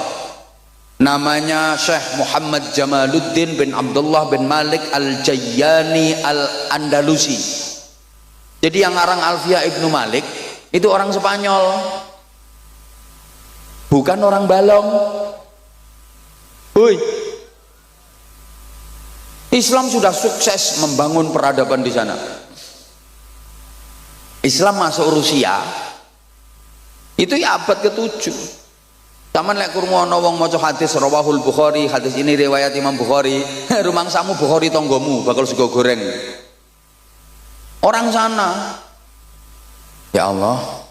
namanya Syekh Muhammad Jamaluddin bin Abdullah bin Malik Al-Jayyani Al-Andalusi. Jadi yang ngarang Alfiyah Ibnu Malik itu orang Spanyol, bukan orang Balong. Hui. Islam sudah sukses membangun peradaban di sana. Islam masuk Rusia itu ya abad ke-7. Taman lek krungu ana wong maca hadis rawahul Bukhari, hadis ini riwayat Imam Bukhari, rumangsamu Bukhari tonggomu bakal sego goreng. Orang sana. Ya Allah.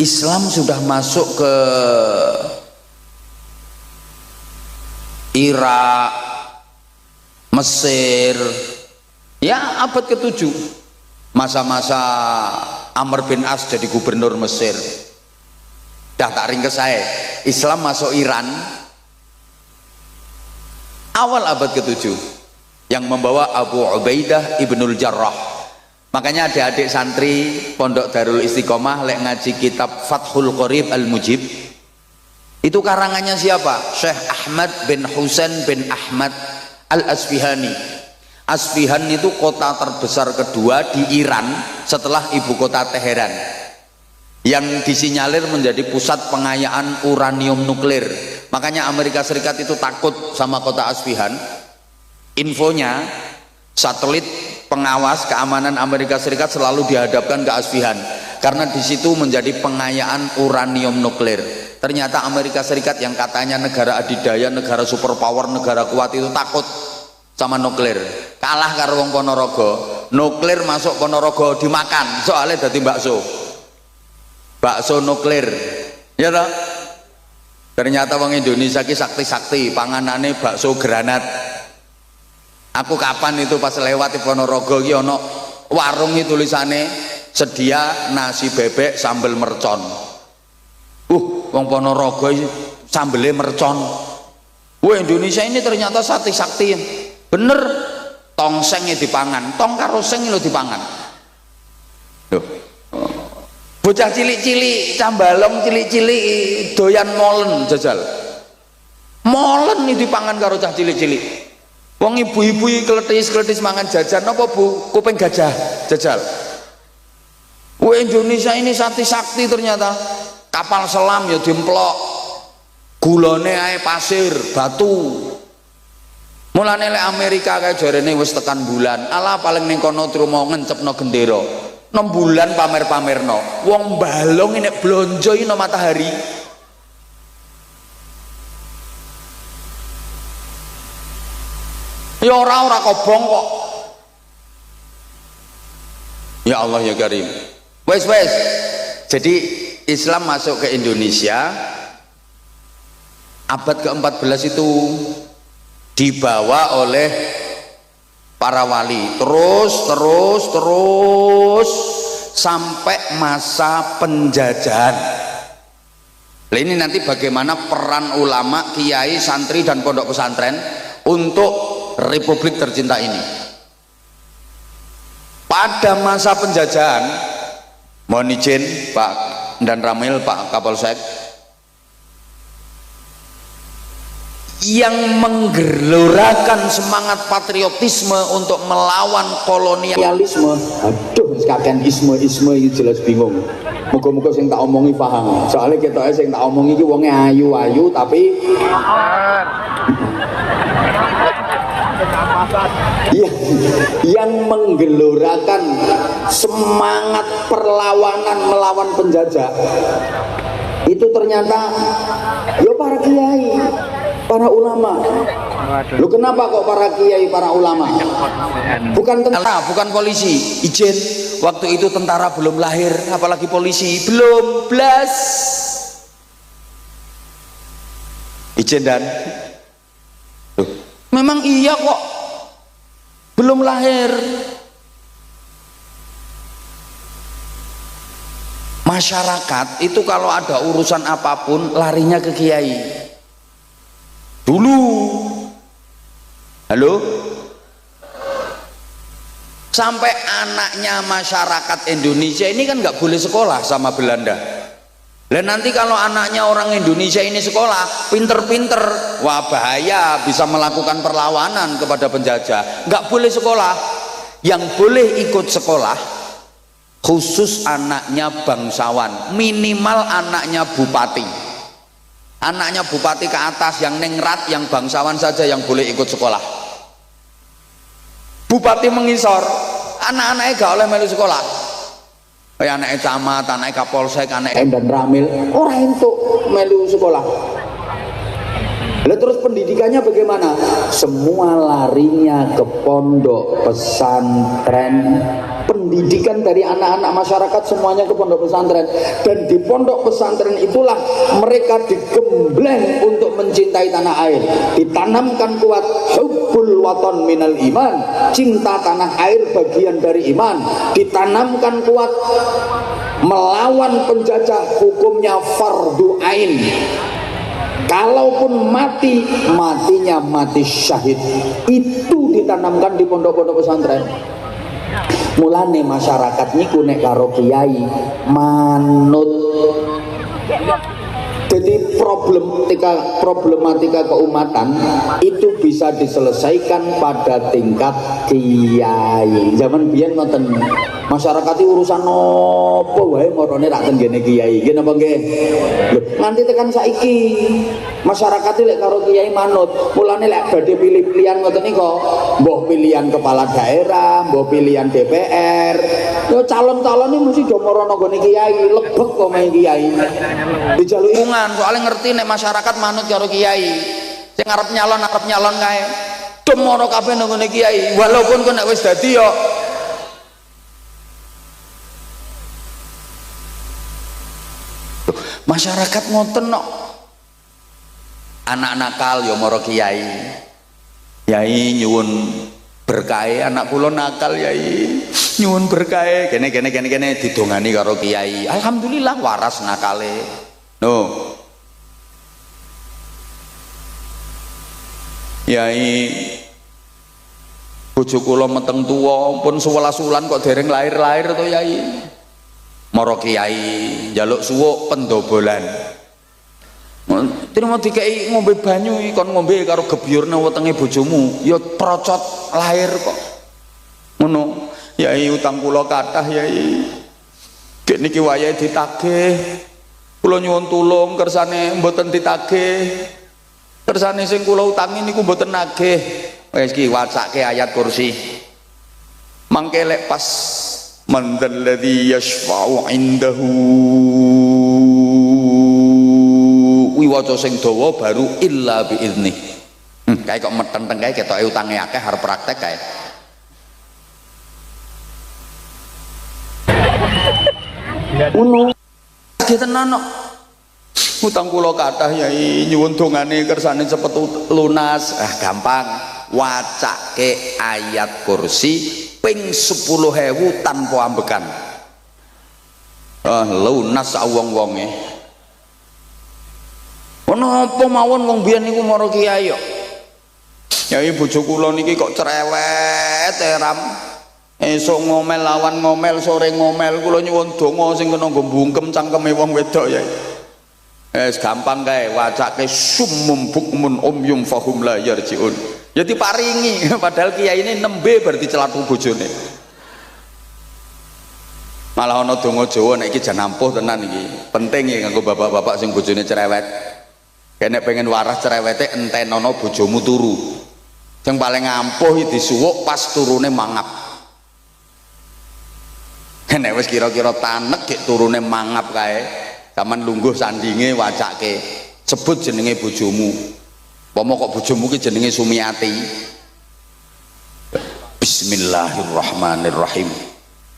Islam sudah masuk ke Irak, Mesir, ya abad ke-7, masa-masa Amr bin As jadi gubernur Mesir. Dah tak ringkes saya, Islam masuk Iran awal abad ke-7 yang membawa Abu Ubaidah Ibnul Jarrah. Makanya adik-adik santri Pondok Darul Istiqomah lek ngaji kitab Fathul Qorib Al-Mujib, itu karangannya siapa? Syekh Ahmad bin Husain bin Ahmad Al-Asfihani. Asfihan itu kota terbesar kedua di Iran setelah ibu kota Teheran, yang disinyalir menjadi pusat pengayaan uranium nuklir. Makanya Amerika Serikat itu takut sama kota Asfihan. Infonya, satelit pengawas keamanan Amerika Serikat selalu dihadapkan ke Asfihan. karena di situ menjadi pengayaan uranium nuklir. Ternyata Amerika Serikat yang katanya negara adidaya, negara superpower, negara kuat itu takut sama nuklir. Kalah karo wong Ponorogo. Nuklir masuk Ponorogo dimakan, soalnya dadi bakso nuklir. Ya toh? Ternyata wong Indonesia ki sakti-sakti, panganane bakso granat. Aku kapan itu pas lewat di Ponorogo ki ono warung itu tulisane sedia nasi bebek sambal mercon. Wong Ponorogo sambelnya mercon. Indonesia ini ternyata sakti-sakti. Bener, tongsengnya dipangan, tong karo seng lho dipangan. Loh. Bocah cilik-cilik, cambalong cilik-cilik doyan molen jajal. Molen ini dipangan karo cah cilik-cilik. Wong ibu-ibu kletis-kletis mangan jajan apa Bu? Kuping gajah jajal. Indonesia ini sakti-sakti ternyata. Kapal selam ya dimplok, gulone ae pasir, batu. Mulane lek Amerika kae jarene wis tekan bulan, ala paling ning kono trimo ngencepno gendera. 6 bulan pamer-pamerno. Wong balong nek blonjo ino matahari. Ya ora kobong kok. Ya Allah ya Karim. Wes. Jadi Islam masuk ke Indonesia abad ke-14 itu dibawa oleh para wali terus sampai masa penjajahan. Nah, ini nanti bagaimana peran ulama, kiai, santri dan pondok pesantren untuk Republik tercinta ini. Pada masa penjajahan, mohon izin Pak dan Ramil, Pak Kapolsek, yang menggelorakan semangat patriotisme untuk melawan kolonialisme. Aduh, sekalian isme itu jelas bingung. Muga-muga sing tak omongi paham. Soalnya ketoke sing tak omongi iki wonge ayu-ayu tapi yang menggelorakan semangat perlawanan melawan penjajah itu ternyata ya para kiai, para ulama. Lu kenapa kok para kiai, para ulama? Bukan tentara, bukan polisi. Izin, waktu itu tentara belum lahir, apalagi polisi belum blas. Izin dan memang iya kok, belum lahir. Masyarakat itu kalau ada urusan apapun larinya ke kiai dulu. Halo, sampai anaknya masyarakat Indonesia ini kan nggak boleh sekolah sama Belanda. Dan nanti kalau anaknya orang Indonesia ini sekolah pinter-pinter, wah bahaya, bisa melakukan perlawanan kepada penjajah. Nggak boleh sekolah. Yang boleh ikut sekolah khusus anaknya bangsawan, minimal anaknya bupati. Anaknya bupati ke atas, yang ningrat, yang bangsawan saja yang boleh ikut sekolah. Bupati mengisor, anak-anaknya gak oleh melu sekolah. Kayak anaknya camat, anaknya kapolsek, anaknya dan Ramil, orang itu melu sekolah. Lalu terus pendidikannya bagaimana? Semua larinya ke pondok pesantren. Pendidikan dari anak-anak masyarakat semuanya ke pondok pesantren. Dan di pondok pesantren itulah mereka digembleng untuk mencintai tanah air. Ditanamkan kuat hubbul waton minal iman, cinta tanah air bagian dari iman. Ditanamkan kuat melawan penjajah, hukumnya fardu ain. Kalaupun mati, matinya mati syahid. Itu ditanamkan di pondok-pondok pesantren. Mulane masyarakat niku nek karo kiai manut. Jadi problematika keumatan itu bisa diselesaikan pada tingkat kiai. Zaman biyen ngoten masyarakat itu urusan apa wae marane rak tenggene kiai nggih napa nggih lho nganti tekan saiki masyarakat lek karo kiai manut mulane lek badhe pilih-pilihan ngoten nika mbah pilihan kepala daerah mbah pilihan DPR yo calon-calon iki mesti do marana nggone kiai lebek kok main kiai dijaluki soalnya ngerti nek masyarakat manut karo kiai sing arep nyalon kae demoro kabeh nang ngene kiai walaupun kok nek wis dadi yo masyarakat ngoten kok anak nakal yo moro kiai nyuwun berkahe anak kula nakal yai nyuwun berkahe kene didongani karo kiai alhamdulillah waras nakale no yai bojo kula meteng tuwa pun 11 wulan kok dereng lahir to yai mara kiai njaluk suwuk pendobolan terima dikai ngombe banyu kon ngombe karo gebyurna wetenge bojomu ya procot lahir kok ngono yai utang kula kathah yai gek niki wayahe ditagih kula nyuwun tulung kersane mboten ditagih kersane sing kula utangi niku mboten nagih wis iki wacake ayat kursi mangke lek pas man dzalladzi yashfa'u 'indahu wiwaca sing dawa baru illa biizni kae kok metenteng kae ketoke utange akeh arep praktek kae ngono tenan kok utang kula kathah yai nyuwun dongane kersane cepet lunas gampang wacake ayat kursi ping 10.000 tanpa ambekan lunas wong-wonge ono apa mawon wong biyen niku mara kiai kok yai bojo kula niki kok cerewet ram esuk ngomel lawan ngomel sore ngomel kula nyuwun donga sing kena nggo mbungkem cangkeme wong wedok yai gampang kae wacake summum bukmun umyum fahum la yarjiun ya diparingi padahal kiai ini nembe berarti celatu bojone malah ana donga Jawa nek iki jan ampuh tenan iki penting ya kanggo bapak-bapak sing bojone cerewet kene pengen waras cerewete entenono bojomu turu yang paling ampuh disuwuk pas turune mangap nek wis kira-kira tanek gek turune mangap kae sampean lungguh sandinge wacake sebut jenenge bojomu pomo kok bojomu ki jenenge Sumiati bismillahirrahmanirrahim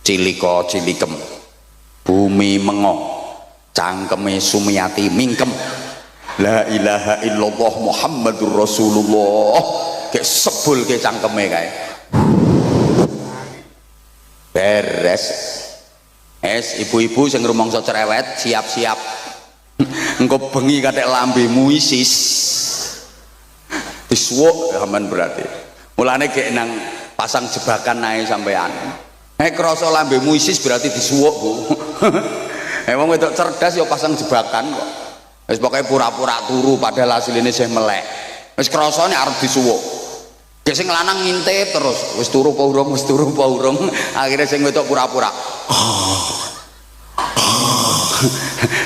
cilika cilikem bumi mengo cangkeme Sumiati mingkem la ilaha illallah Muhammadur Rasulullah kayak sebul ke cangkeme kae beres ibu-ibu sing rumangsa cerewet siap-siap engko bengi kathek lambemu isis disuwuk aman berarti mulane gek nang pasang jebakan nae sampean krasa lambemu isis berarti disuwuk Bu wong wedok cerdas ya pasang jebakan kok wis pokoke pura-pura turu padahal asline isih melek wis krasane arep disuwuk gek sing lanang ngintip terus wis turu apa urung akhirnya sing wedok pura-pura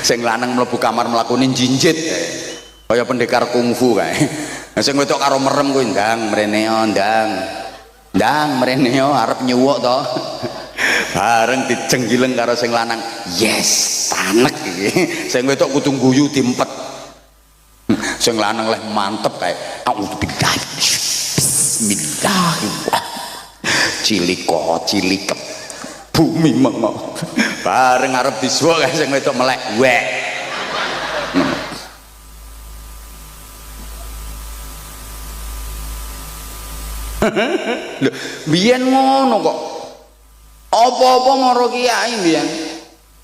sing lanang mlebu kamar mlakune jinjit kaya pendekar kungfu kae sing wedok karo merem kuwi ndang mrene ndang mrene arep nyuwuk to bareng dijenggileng karo sing lanang yes tanek iki sing wedok kudu guyu diempet sing lanang leh mantep kae auzubillah bismillahirrahmanirrahim cilikep bumi mengo bareng arep disuwuk kae sing wedok melek wek lho biyen ngono kok apa-apa maro kiai biyen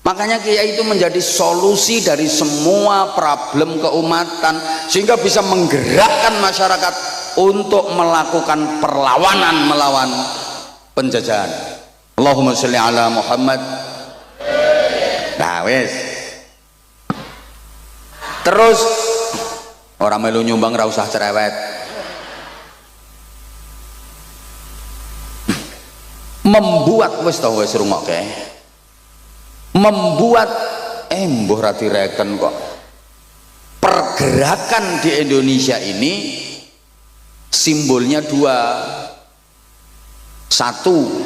makanya kiai itu menjadi solusi dari semua problem keumatan sehingga bisa menggerakkan masyarakat untuk melakukan perlawanan melawan penjajahan Allahumma sholli ala Muhammad nah wis terus orang melu nyumbang ra usah cerewet membuat wis rungokke. Membuat mbuh ra direken kok. Pergerakan di Indonesia ini simbolnya dua. Satu,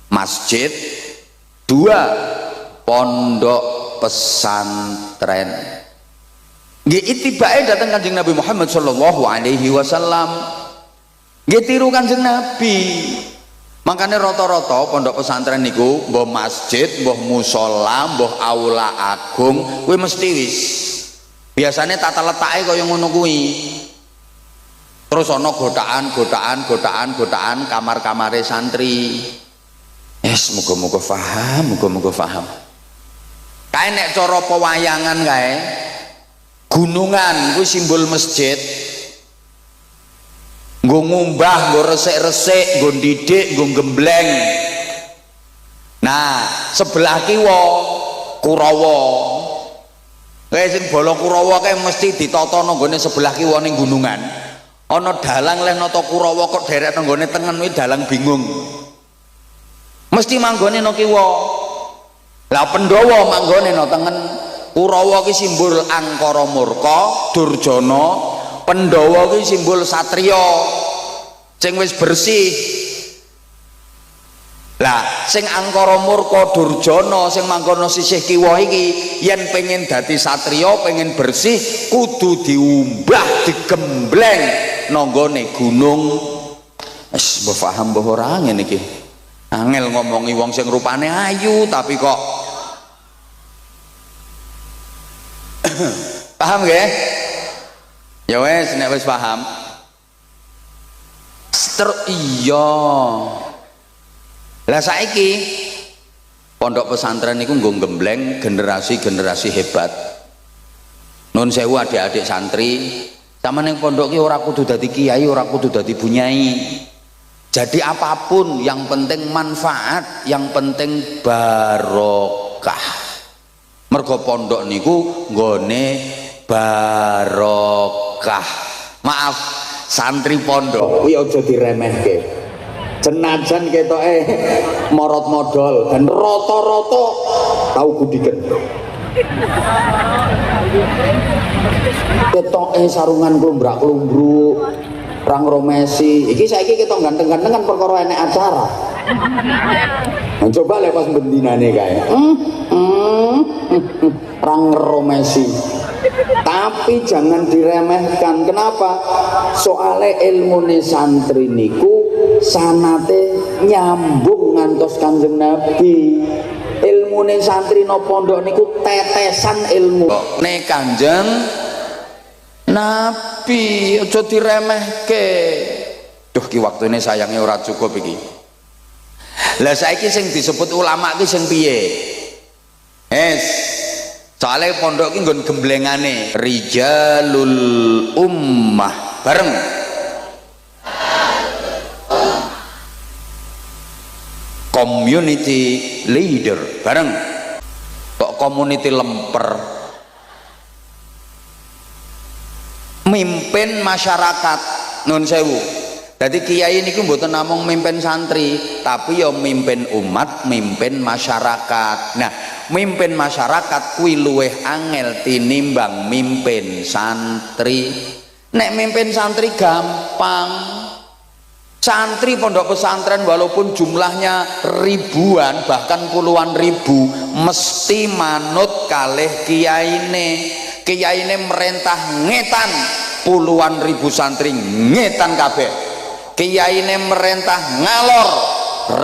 masjid. Dua, pondok pesantren. Nggih itibake datang Kanjeng Nabi Muhammad sallallahu alaihi wasallam. Nggih tiru Kanjeng Nabi. Makanya rata-rata pondok pesantren niku mbah masjid, mbah musala, mbah aula agung kuwi mesti wis. Biasanya tata letake kaya ngono kuwi. Terus ana godaan kamar-kamare santri. Yes, muga-muga paham. Kae nek cara pewayangan kae gunungan kuwi simbol masjid. Nggo ngumbah, nggo resik-resik, nggo didik, nggo gembleng. Nah, sebelah kiwa Kurawa. Kae sing bala Kurawa kae mesti ditata nang gone sebelah kiwa ning gunungan. Ana dalang leh nata Kurawa kok derek nang gone tengen kuwi dalang bingung. Mesti manggone nang kiwa. Lah Pandhawa manggone nang tengen. Kurawa ki simbol angkara murka, Durjana. Pandhawa ki simbol satriya sing wis bersih. Lah sing angkara murka Durjana sing mangkono sisih kiwa iki yen pengen dadi satriya, pengen bersih kudu diumbah, digembleng nanggone gunung. Wis mbok paham mbok ora ngene iki. Angel ngomongi wong sing rupane ayu tapi kok paham nggih? Ya wes nek wis paham. Iya. Lah saiki pondok pesantren niku nggo gembleng generasi-generasi hebat. Nun sewu adik-adik santri, sampeyan ning pondok ki ora kudu dadi kiai, ora kudu dadi bunyai. Jadi apapun yang penting manfaat, yang penting barokah. Mergo pondok niku nggone barokah. Maaf, santri pondok kuwi aja diremehke. Senajan ketoke morot modal dan rata-rata tau gudiken. Ketoke sarungan klumbrak-klumbruk, rang romesi. Iki saiki ketok ganteng-gantengan perkara enek acara. Nah, coba lek pas bendinane kae. Rang romesi. Tapi jangan diremehkan. Kenapa? Soale ilmune santri niku sanate nyambung ngantos Kanjeng Nabi. Ilmune santri no pondok niku tetesan ilmu ne Kanjeng Nabi. Aja diremehke. Duh ki waktune sayange ora cukup iki. Lah saiki sing disebut ulama ki sing piye? Soalnya pondok ini nggon gemblengane rijalul ummah bareng community leader bareng kok community lemper mimpin masyarakat. Nun sewu, jadi kiai ini mboten namung mimpin santri tapi ya mimpin umat, mimpin masyarakat. Nah mimpin masyarakat kuwi luweh angel tinimbang mimpin santri. Nek mimpin santri gampang. Santri pondok pesantren walaupun jumlahnya ribuan bahkan puluhan ribu mesti manut kalih kiyaine. Kiyaine merentah ngetan puluhan ribu santri ngetan kabeh. Kiyaine merentah ngalor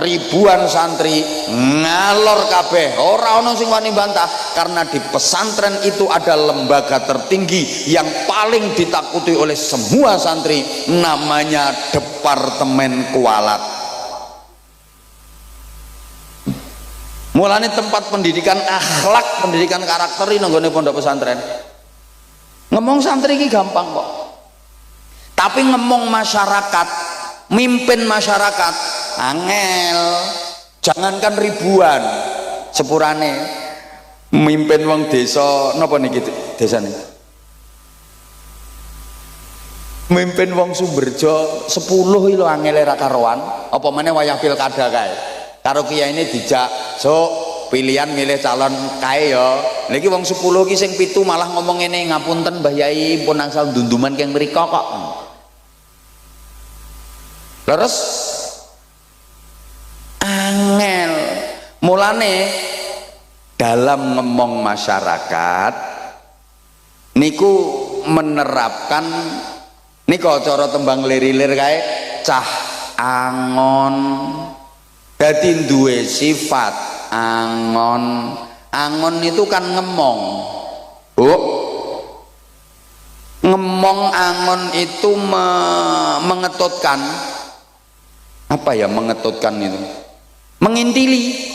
ribuan santri ngalor kabeh. Ora ono sing wani bantah karena di pesantren itu ada lembaga tertinggi yang paling ditakuti oleh semua santri, namanya Departemen Kualat. Mulane tempat pendidikan akhlak, pendidikan karakter ini nggone pondok pesantren. Ngomong santri iki gampang kok. Tapi ngomong masyarakat, mimpin masyarakat angel. Jangankan ribuan, sepurane mimpin wong desa napa niki desane? Mimpin wong Sumberjo 10 lho angel ra karuan, apa meneh wayah pilkada kae. karo kiai ini dijak, sok pilihan milih calon kae ya. Lagi wong 10 ki sing 7 malah ngomong ngene, ngapunten Mbah Yai pun angsal dunduman keng mriko kok. Terus angel mulane dalam ngomong masyarakat niku menerapkan niku cara tembang lirir kae cah angon dadi duwe sifat angon. Angon itu kan ngemong, Bu. Ngemong angon itu mengetutkan. Apa ya mengetutkan itu? Mengintili.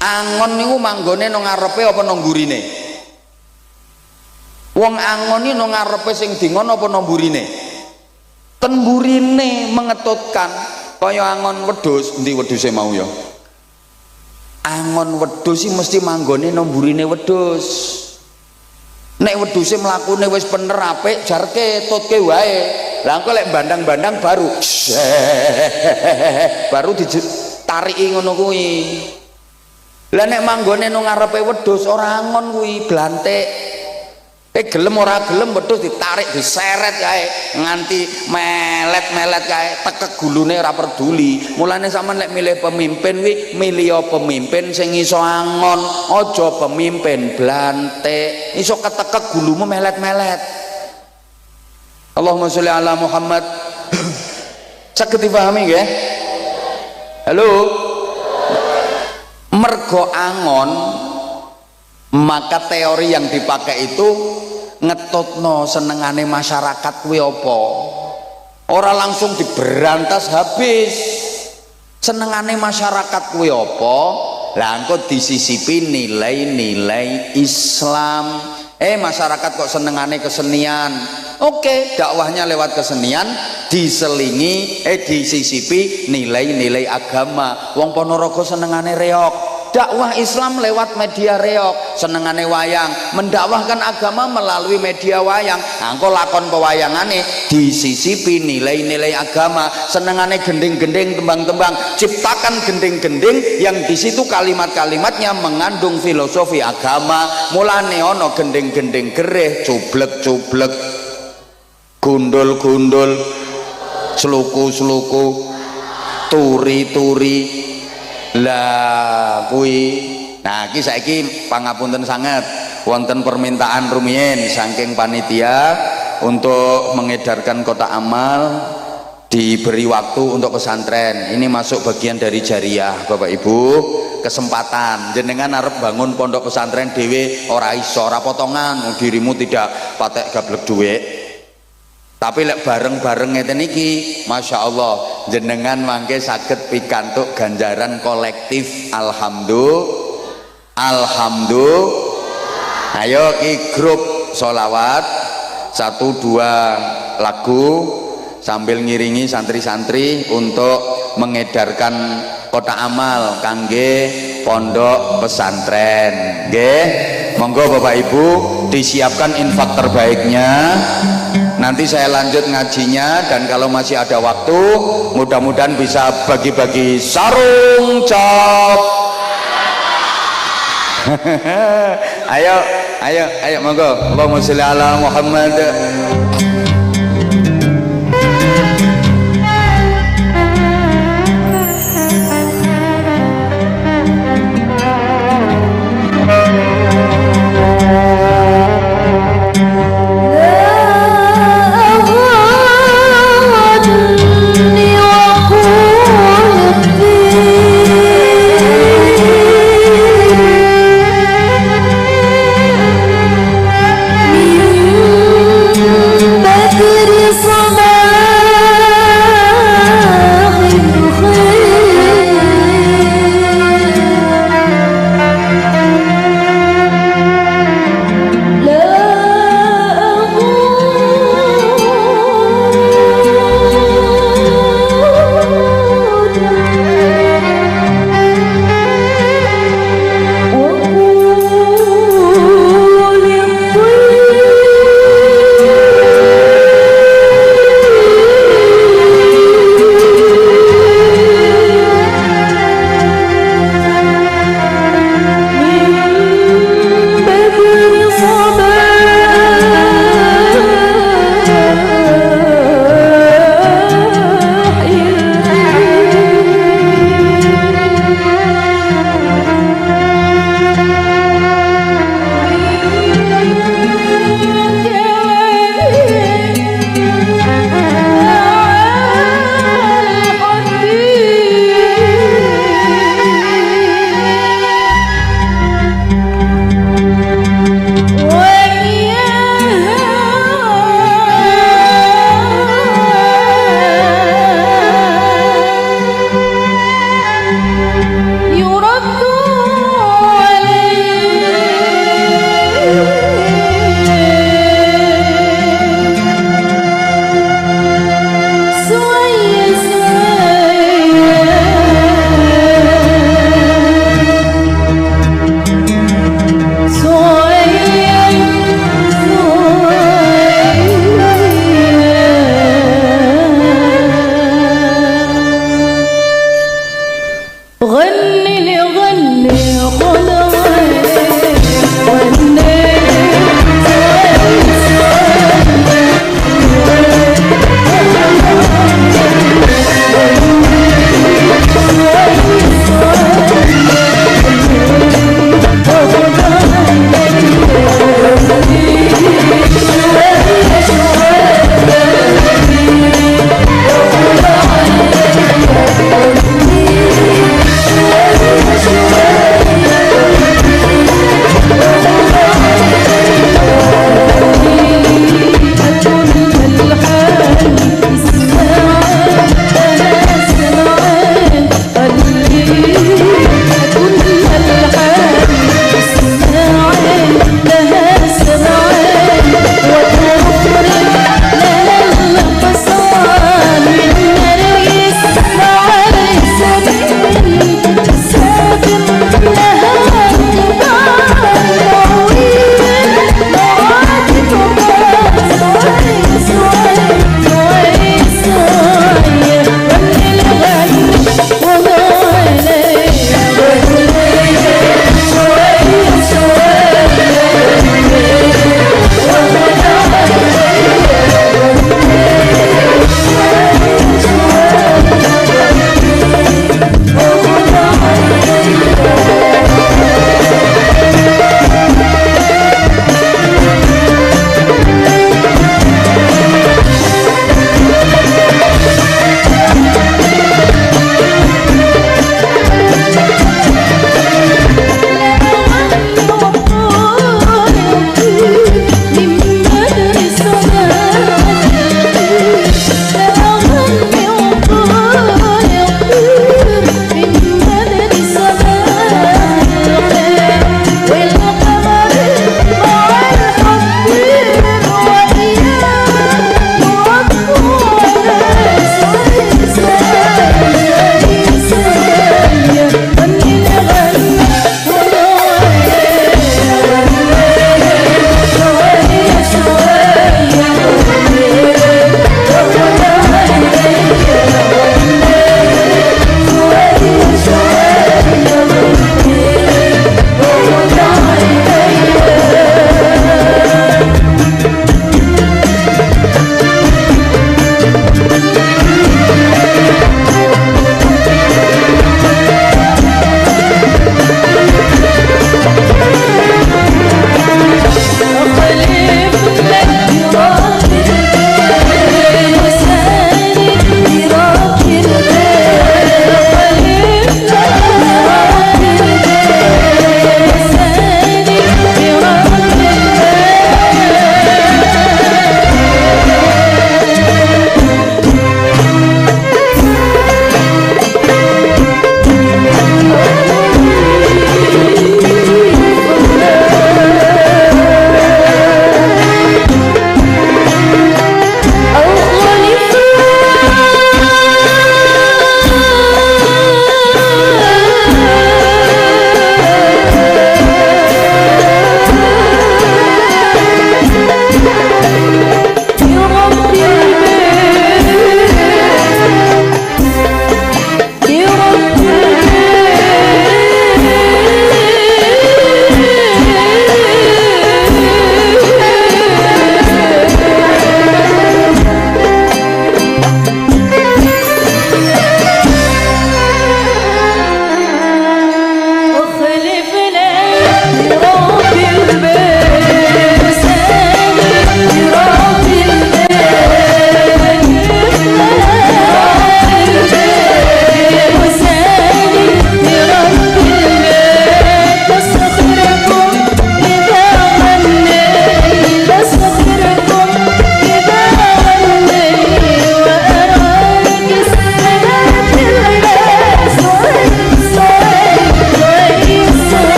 Angon niku manggone nang ngarepe apa nang mburine? Wong angon iki nang ngarepe sing dingon apa nang mburine? Ten mburine mengetutkan. Kaya angon wedhus, endi wedhuse mau ya? Angon wedhus iki mesti manggone nang mburine wedhus. Nek wedhuse mlakune wis bener apik, jarke tutke wae. Lah engko lek bandang-bandang baru baru ditariki ngono kuwi. Lah nek manggone nang ngarepe wedhus ora angon kuwi, blantik. Gelem ora gelem wedhus ditarik diseret kae nganti melet-melet kae tekek gulune ora peduli. Mulane sampean lek milih pemimpin kuwi milih pemimpin sing iso angon, aja pemimpin blantik. Iso ketekek gulumu melet-melet. Allahumma sholli ala Muhammad. Saged dipahami nggih? Halo. Mergo angon maka teori yang dipakai itu ngetutno senengane masyarakat kuwi apa? Ora langsung diberantas habis. Senengane masyarakat kuwi apa? Lah engko disisipi nilai-nilai Islam. Masyarakat kok senengane kesenian. Oke, dakwahnya lewat kesenian diselingi disisipi nilai-nilai agama. Wong Ponorogo senengane reog. Dakwah Islam lewat media reog, senengane wayang, mendakwahkan agama melalui media wayang. Engko lakon pewayangane disisipi nilai-nilai agama, senengane gending-gending, tembang-tembang, ciptakan gending-gending yang di situ kalimat-kalimatnya mengandung filosofi agama. Mulane ono gending-gending gereh, cublek-cublek, gundul-gundul, sluku-sluku, turi-turi. Lah kuwi nah iki saiki pangapunten sanget wonten permintaan rumiyin saking panitia untuk mengedarkan kotak amal diberi waktu untuk pesantren. Ini masuk bagian dari jariah Bapak Ibu, kesempatan jenengan arep bangun pondok pesantren dhewe ora iso, ora potongan, dirimu tidak patek gablek duit. Tapi lek bareng-bareng ngeten iki, Masya Allah, jenengan mangke saged pikantuk ganjaran kolektif. Alhamdulillah. Ayo ki grup solawat 1-2 lagu sambil ngiringi santri-santri untuk mengedarkan kotak amal kangge pondok pesantren. Nggih, monggo Bapak Ibu disiapkan infak terbaiknya. Nanti saya lanjut ngajinya dan kalau masih ada waktu mudah-mudahan bisa bagi-bagi sarung cap. ayo monggo. Allahumma sholli ala Muhammad.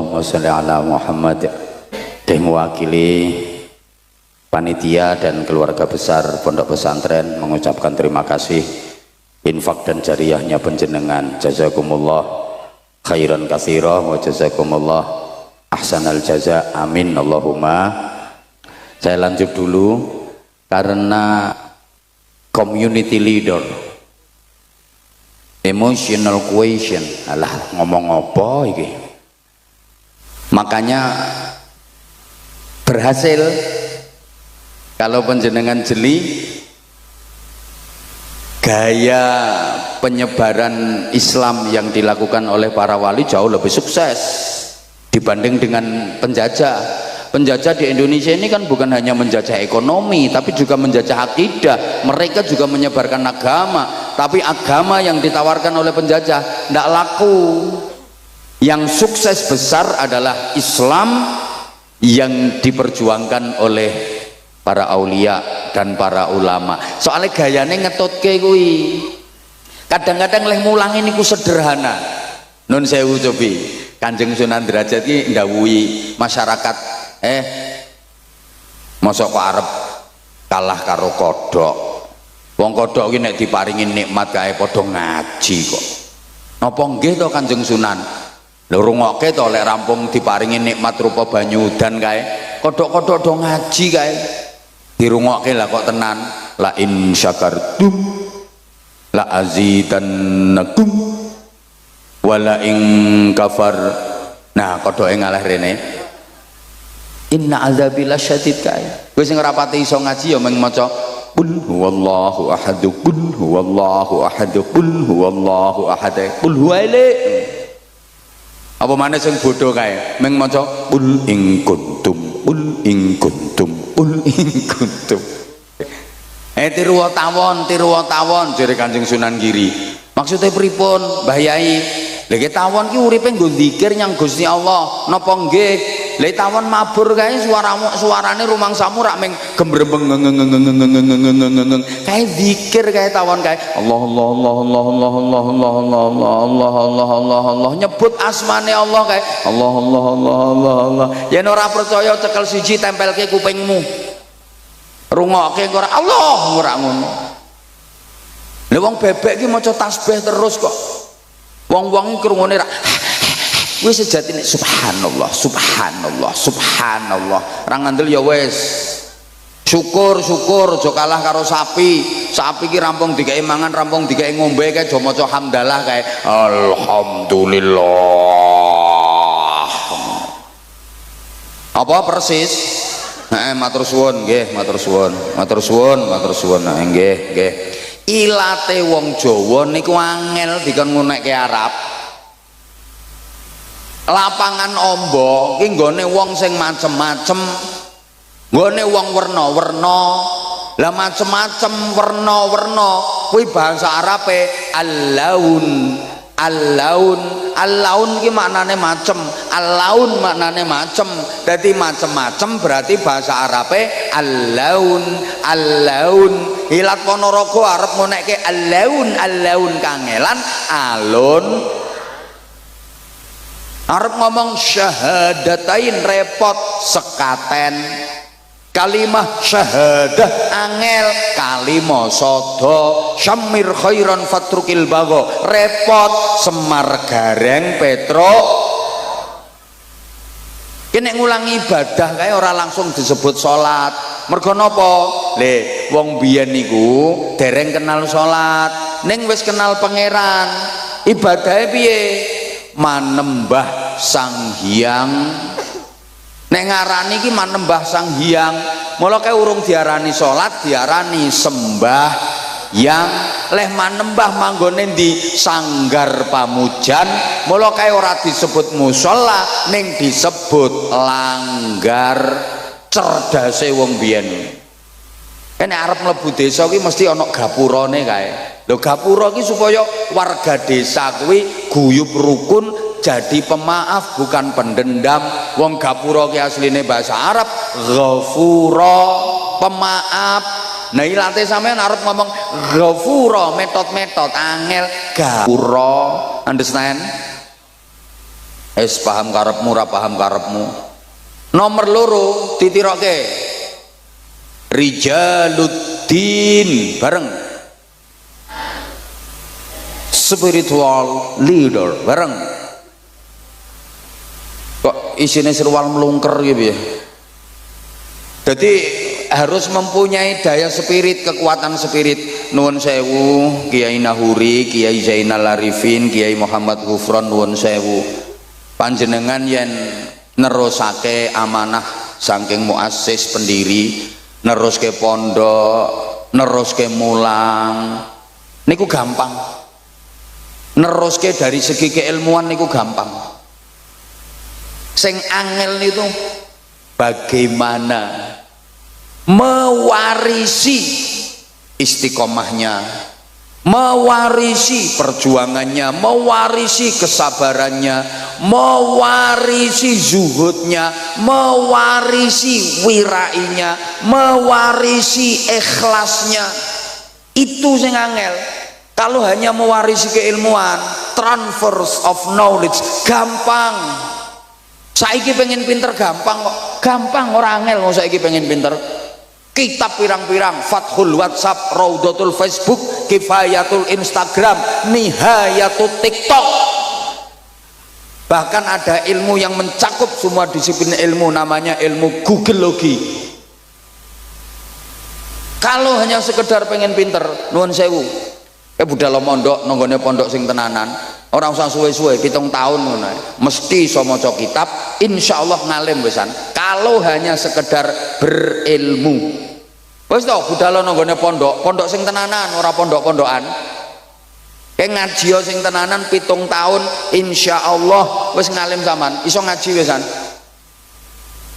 Allahumma sholli ala Muhammad. Mewakili panitia dan keluarga besar Pondok Pesantren mengucapkan terima kasih infak dan jariyahnya penjenengan. Jazakumullah khairan katsira wa jazakumullah ahsanal jaza. Amin Allahumma. Saya lanjut dulu karena community leader, emotional quotient, alah ngomong apa iki, makanya berhasil kalau penjenengan jeli gaya penyebaran Islam yang dilakukan oleh para wali jauh lebih sukses dibanding dengan penjajah. Penjajah di Indonesia ini kan bukan hanya menjajah ekonomi, tapi juga menjajah akidah. Mereka juga menyebarkan agama, tapi agama yang ditawarkan oleh penjajah tidak laku. Yang sukses besar adalah Islam yang diperjuangkan oleh para aulia dan para ulama. Soalnya gayane ngetutke kuwi. Kadang-kadang leh mulang ini ku sederhana. Nun sewu cobi. Kanjeng Sunan Derajat iki ndawuhi masyarakat mosok kok arep kalah karo kodhok. Wong kodhok iki nek diparingi nikmat kae padha ngaji kok. Napa nggih to Kanjeng Sunan? Lha rungokke to lek rampung diparingi nikmat rupa banyu udan kae, kodhok-kodhok do ngaji kae. Dirungokke lah kok tenan. La in syakartum la azidannakum wala in kafar. Nah, kodhoke ngalah rene. Inna azabi lasyadid kae. Kowe sing ora pati iso ngaji ya mung maca qul huwallahu ahad, qul huwallahu ahad, qul huwallahu ahad, qul huwaile. Apa maneh sing bodho kae mung maca qul in kuntum, qul in kuntum, qul in kuntum. Tiru tawon jere Kanjeng Sunan Giri. Maksudnya pripun Mbah Yai? Lha tawon ki uripe nggo zikir nyang Gusti Allah. Napa nggih? Lha tawon mabur kae suarane rumangsamu rak ming gembrembeng kae zikir kae tawon kae. Allah Allah Allah Allah Allah Allah Allah Allah Allah Allah Allah Allah nyebut asmane Allah kae. Allah Allah Allah Allah Allah. Yen ora percaya cekel siji tempelke kupingmu. Rungokke ora Allah ora ngono. Lha wong bebek ki maca tasbih terus kok. Wong-wong iki krungune ra wis sejatine subhanallah subhanallah subhanallah. Ra ngandel ya wis. Syukur aja kalah karo sapi. Sapi ki rampung dikeki mangan, rampung dikeki ngombe kae aja maca hamdalah kae. Alhamdulillah. Apa persis? Matur suwun nggih, matur suwun. Matur suwun, matur suwun. Nggih, nggih. Ilate wong Jawa niku angel dikon ngunekke Arab. Lapangan ombo ki nggone wong sing macem-macem, nggone wong werna-werna. Lah macem-macem werna-werna kuwi bahasa Arabe al-laun. Al-laun ki maknane macem, al-laun maknane macem. Dadi macem-macem berarti bahasa Arabe al-laun. Hilat Ponorogo arep ngonekke al-laun kangelan alun. Arep ngomong syahadatain repot sekaten. Kalimah syahadah angel, kalimah sodo syamir khairan fatrukil bago repot semar gareng petro. Kene ngulangi ibadah kae ora langsung disebut salat. Mergo napa? Le wong biyen niku dereng kenal salat, ning wis kenal pangeran. Ibadahe piye? Manembah Sang Hyang. Nek ngarani ki manembah Sang Hyang, mula kae urung diarani salat, diarani sembah yang leh manembah manggone di sanggar pamujan, mula kae ora disebut musala ning disebut langgar. Cerdase wong biyen. Nek arep mlebu desa ki mesti ana gapurane kae. Lho gapura ki supaya warga desa kuwi guyub rukun jadi pemaaf bukan pendendam. Wong gapura ki asline bahasa Arab ghafura, pemaaf. Nah ilate sampean arep ngomong ghafura, metode angel gapura. Understand? es paham karepmu ora paham karepmu. Nomor loro ditiroke Rijaluddin bareng, spiritual leader bareng. Kok isinya serwal melungker gitu ya. Jadi harus mempunyai daya spirit, kekuatan spirit. Nuwun sewu Kiai Nahuri, Kiai Zainal Arifin, Kiai Muhammad Ghufron, nuwun sewu panjenengan yen nerusake amanah saking muassis pendiri, neruske pondok, neruske mulang niku gampang. Neruske dari segi keilmuan niku gampang. Sing angel itu bagaimana mewarisi istiqomahnya, mewarisi perjuangannya, mewarisi kesabarannya, mewarisi zuhudnya, mewarisi wirainya, mewarisi ikhlasnya. Itu sing angel. Kalau hanya mewarisi keilmuan, transfers of knowledge gampang. Saiki pengen pinter gampang kok, gampang, orang angel mau saiki pengen pinter. Kitab pirang-pirang, Fathul WhatsApp, Raudatul Facebook, Kifayatul Instagram, Nihayatul TikTok. Bahkan ada ilmu yang mencakup semua disiplin ilmu, namanya ilmu Googleologi. Kalau hanya sekedar pengen pinter, nuwun sewu, budal mondok nonggone pondok sing tenanan, orang usah suwe-suwe 7 tahun ngono mesti iso maca kitab, insyaallah ngalim wisan. Kalau hanya sekedar berilmu wis to budal nonggone pondok sing tenanan, ora pondok-pondokan. Kayak ngaji sing tenanan 7 tahun insyaallah wis ngalim sampean, iso ngaji wisan.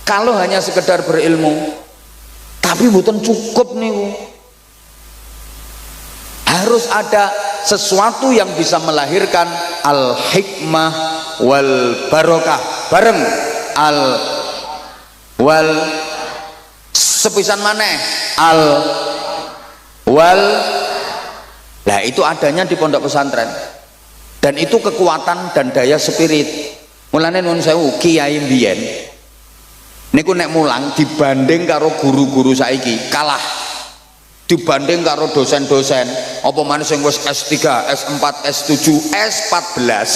Kalau hanya sekedar berilmu, tapi mboten cukup niku. Harus ada sesuatu yang bisa melahirkan al-hikmah wal barokah bareng al wal sepisan maneh al wal. Nah itu adanya di pondok pesantren, dan itu kekuatan dan daya spirit. Mulane nuwun sewu kiai mbiyen niku nek mulang dibanding karo guru-guru saiki kalah, dibanding karo dosen-dosen apa maneh sing wis S3, S4, S7, S14.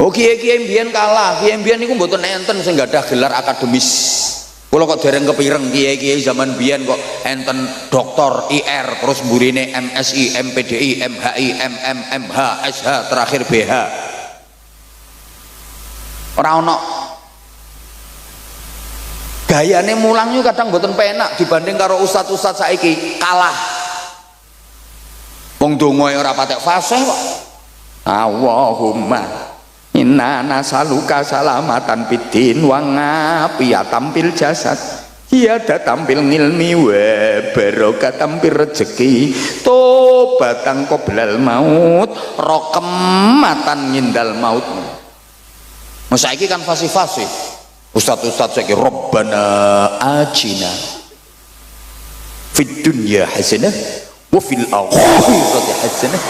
Oh kiai-kiai mbiyen kalah, kiai mbiyen niku mboten enten sing gadah gelar akademis. Kula kok dereng kepireng kiai-kiai zaman biyen kok enten doktor IR, terus mburine MSI, MPDI, MHI, MM, MH, SH, terakhir BH. Ora ono. Gayane mulang yo kadang mboten penak dibanding karo ustaz-ustaz saiki, kalah. Wong donga ora patek fasih kok. Allahumma inna nasaluka salamatan bidin wa ngafiyatan fil jasad, ada tampil ngilmi wa barokah tampil rezeki, tobatan qoblal maut, rokematan ngindal maut. Saiki kan fasih-fasih ustaz-ustaz saiki Rabbana atina fid dunya hasanah wa fil akhirati hasanah.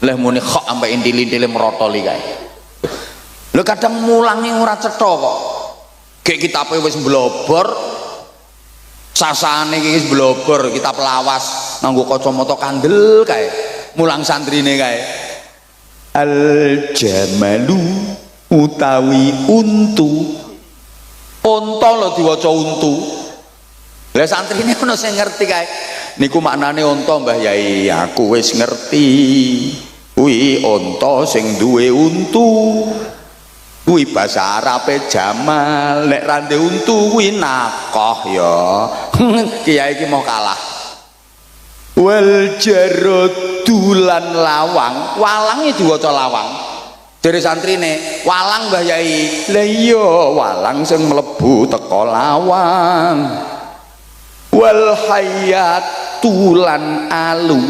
Lah muni kok ambek intil-intile merotoli kae. Lho kadang mulangi ora cetha kok. Gek kitabe wis mblobor, sasane iki wis mblobor, kitab lawas nganggo kacamata kandel kae. Mulang santrine kae. Al jamalu utawi untu. Unta lho diwaca untu. Lah santrine ono sing ngerti kae. Niku maknane unta Mbah Yai, aku wis ngerti. Kuwi unta sing duwe untu. Kuwi basa Arabe jamal, nek rande untu kuwi nakoh ya. Kiai iki mau kalah. Wal jarodulan lawang, walang iki diwaca lawang. Dari santrine, walang Mbah Yai. Lah iya, walang sing mlebu teko lawang. Wal hayatulan alu,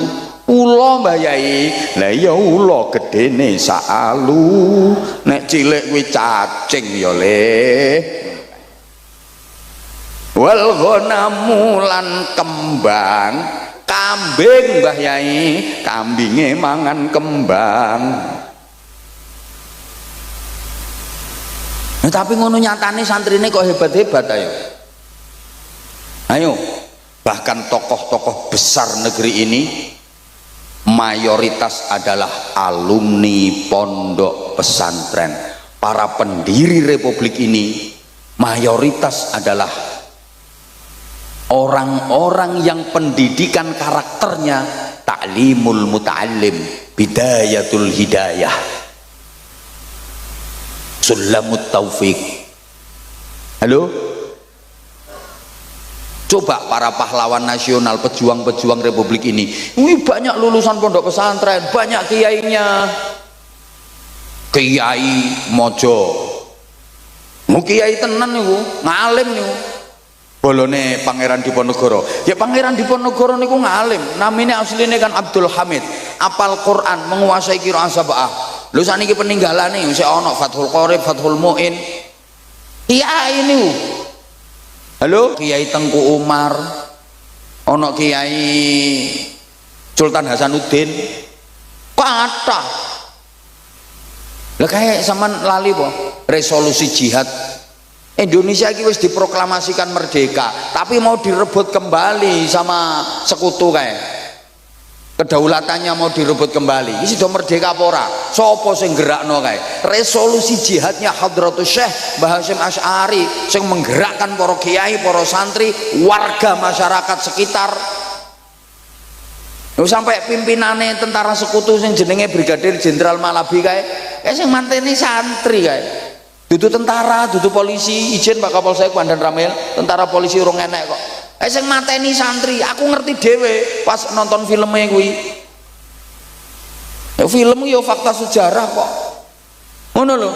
ula Mbah Yai. Lah iya ula gedene sak alu, nek cilik kuwi cacing ya le. Wal ghanamu lan kembang, kambing Mbah Yai, kambinge mangan kembang. Nah, tapi ngono nyatane santrine kok hebat-hebat ayo. Ayo, bahkan tokoh-tokoh besar negeri ini mayoritas adalah alumni pondok pesantren. Para pendiri republik ini mayoritas adalah orang-orang yang pendidikan karakternya ta'limul muta'allim, bidayatul hidayah, sulamut taufik. Halo? Coba para pahlawan nasional, pejuang-pejuang republik ini, banyak lulusan pondok pesantren, banyak kiainya. Kiai Mojo, kiai tenan niku, ngalim niku. Bolone Pangeran Diponegoro. Ya Pangeran Diponegoro niku ngalim, namanya aslinya kan Abdul Hamid, apal Quran, menguasai qiraah sab'ah. Lho saniki peninggalane isih ana Fathul Qorib, Fathul Muin. Kiai niku. Halo, Kiai Tengku Umar, ono Kiai Sultan Hasanuddin, kata lah kayak sampean lali po resolusi jihad Indonesia ini wis diproklamasikan merdeka, tapi mau direbut kembali sama sekutu kayak kedaulatannya mau direbut kembali. Ini sudah merdeka apa ora? Sopo sing gerakno kae? Resolusi jihadnya Hadratus Syekh Mbah Hasyim Asy'ari sing menggerakkan para kiai, para santri, warga masyarakat sekitar. Lho sampai pimpinane tentara sekutu sing jenenge Brigadir Jenderal Malabi kae, sing manteni santri kae. Dudu tentara, dudu polisi, izin Pak Kapolsek Pandan Ramil, tentara polisi urung enek kok. Sing mateni santri, aku ngerti dhewe pas nonton filmnya kuwi. Ya film yo fakta sejarah kok. Ngono lho.